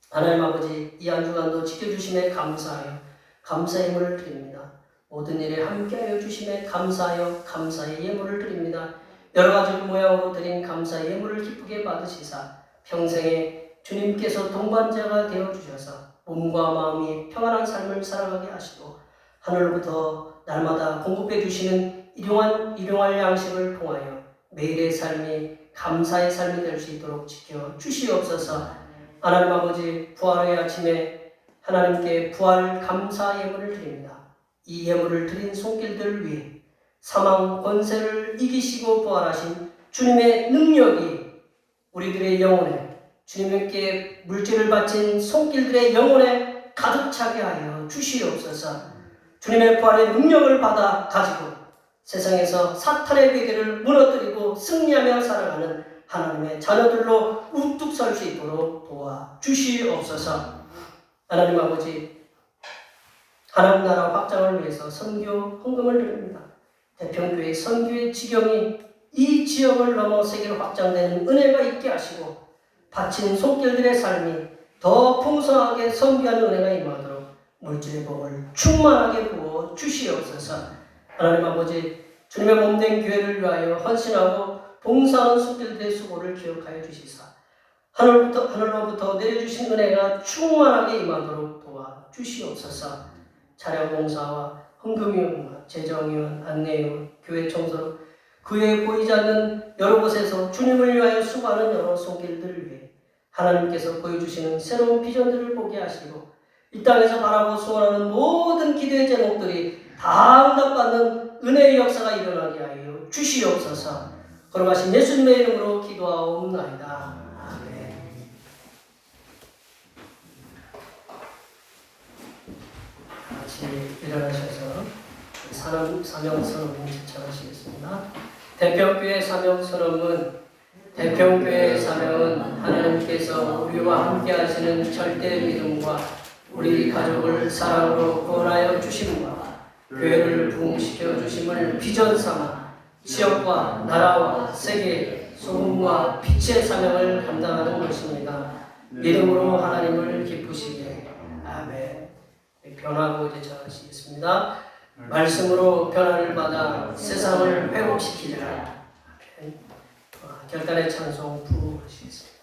하나님 아버지, 이 한 주간도 지켜주심에 감사하여 감사의 예물을 드립니다. 모든 일에 함께하여 주심에 감사하여 감사의 예물을 드립니다. 여러 가지 모양으로 드린 감사의 예물을 기쁘게 받으시사 평생에 주님께서 동반자가 되어주셔서 몸과 마음이 평안한 삶을 살아가게 하시고 하늘로부터 날마다 공급해 주시는 일용할 양식을 통하여 매일의 삶이 감사의 삶이 될 수 있도록 지켜 주시옵소서. 하나님 아버지, 부활의 아침에 하나님께 부활 감사 예물을 드립니다. 이 예물을 드린 손길들 위해 사망 권세를 이기시고 부활하신 주님의 능력이 우리들의 영혼에, 주님께 물질을 바친 손길들의 영혼에 가득 차게 하여 주시옵소서. 주님의 부활의 능력을 받아 가지고 세상에서 사탄의 괴계를 무너뜨리고 승리하며 살아가는 하나님의 자녀들로 우뚝 설 수 있도록 도와 주시옵소서. 하나님 아버지, 하나님 나라 확장을 위해서 선교 헌금을 드립니다. 대평교회 선교의 지경이 이 지역을 넘어 세계로 확장되는 은혜가 있게 하시고 바친 손길들의 삶이 더 풍성하게 선교하는 은혜가 임하도록 물질의 복을 충만하게 부어 주시옵소서. 하나님 아버지, 주님의 몸된 교회를 위하여 헌신하고 봉사하는 손길들의 수고를 기억하여 주시사 하늘로부터 내려주신 은혜가 충만하게 임하도록 도와 주시옵소서. 차량봉사와 헌금위원과 재정위원, 안내위원, 교회 청소, 그에 보이지 않는 여러 곳에서 주님을 위하여 수고하는 여러 손길들을 위해 하나님께서 보여주시는 새로운 비전들을 보게 하시고 이 땅에서 바라고 소원하는 모든 기도의 제목들이 다 응답받는 은혜의 역사가 일어나게 하여 주시옵소서. 걸어가신 예수님의 이름으로 기도하옵나이다. 아멘. 같이 일어나셔서 사명선언을 제청하시겠습니다. 대평교회 사명선언은 대평교회의 사명은 하나님께서 우리와 함께 하시는 절대 믿음과 우리 가족을 사랑으로 구원하여 주심과 교회를 부흥시켜 주심을 비전 삼아 지역과 나라와 세계에 소금과 빛의 사명을 감당하는 것입니다. 믿음으로 하나님을 기쁘시게. 아멘. 변화고 제청하시겠습니다. 말씀으로 변화를 받아 세상을 회복시키자. 아멘. 결단의 찬송 부르시겠습니다.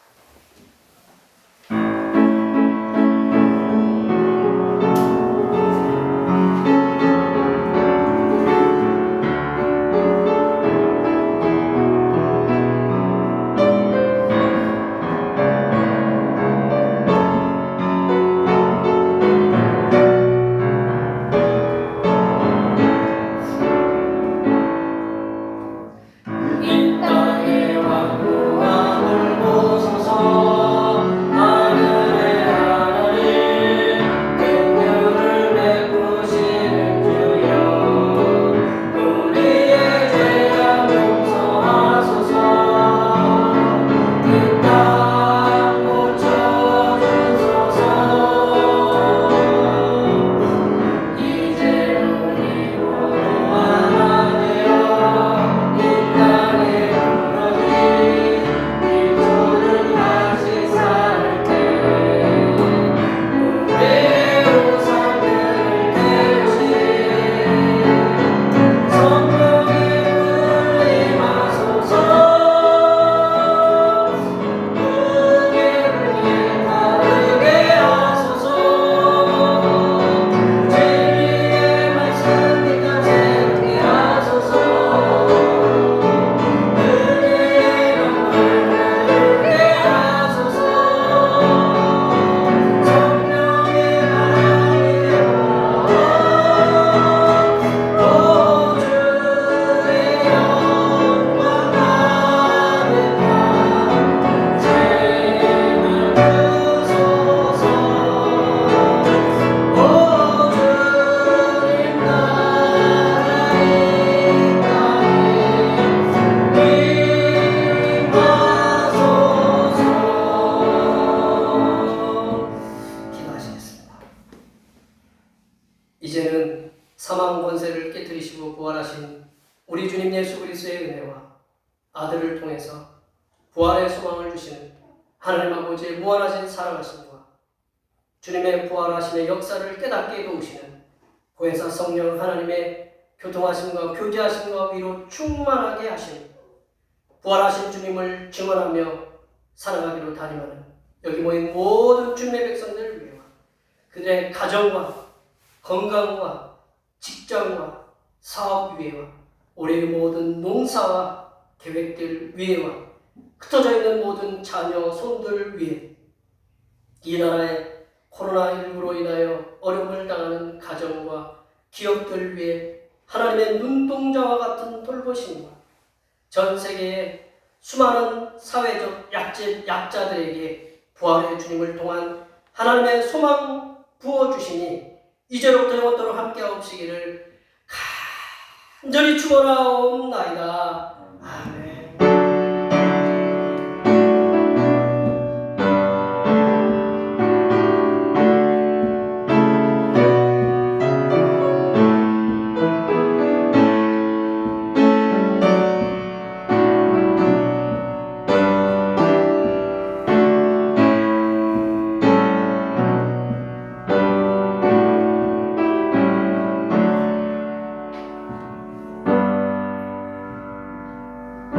이제는 사망 권세를 깨뜨리시고 부활하신 우리 주님 예수 그리스도의 은혜와 아들을 통해서 부활의 소망을 주시는 하나님 아버지의 무한하신 사랑하심과 주님의 부활하심의 역사를 깨닫게 도우시는 보혜사 성령 하나님의 교통하심과 교제하심과 위로 충만하게 하시는 부활하신 주님을 증언하며 살아가기로 다짐하는 여기 모인 모든 주님의 백성들을 위해와 그들의 가정과 건강과 직장과 사업 위에와 올해의 모든 농사와 계획들 위에와 흩어져 있는 모든 자녀, 손들 위에 이 나라의 코로나19로 인하여 어려움을 당하는 가정과 기업들 위에 하나님의 눈동자와 같은 돌보심과 전 세계의 수많은 사회적 약자들에게 부활의 주님을 통한 하나님의 소망 부어주시니 이제로부터 영원토록 함께하옵시기를 간절히 축원하옵나이다. 아멘.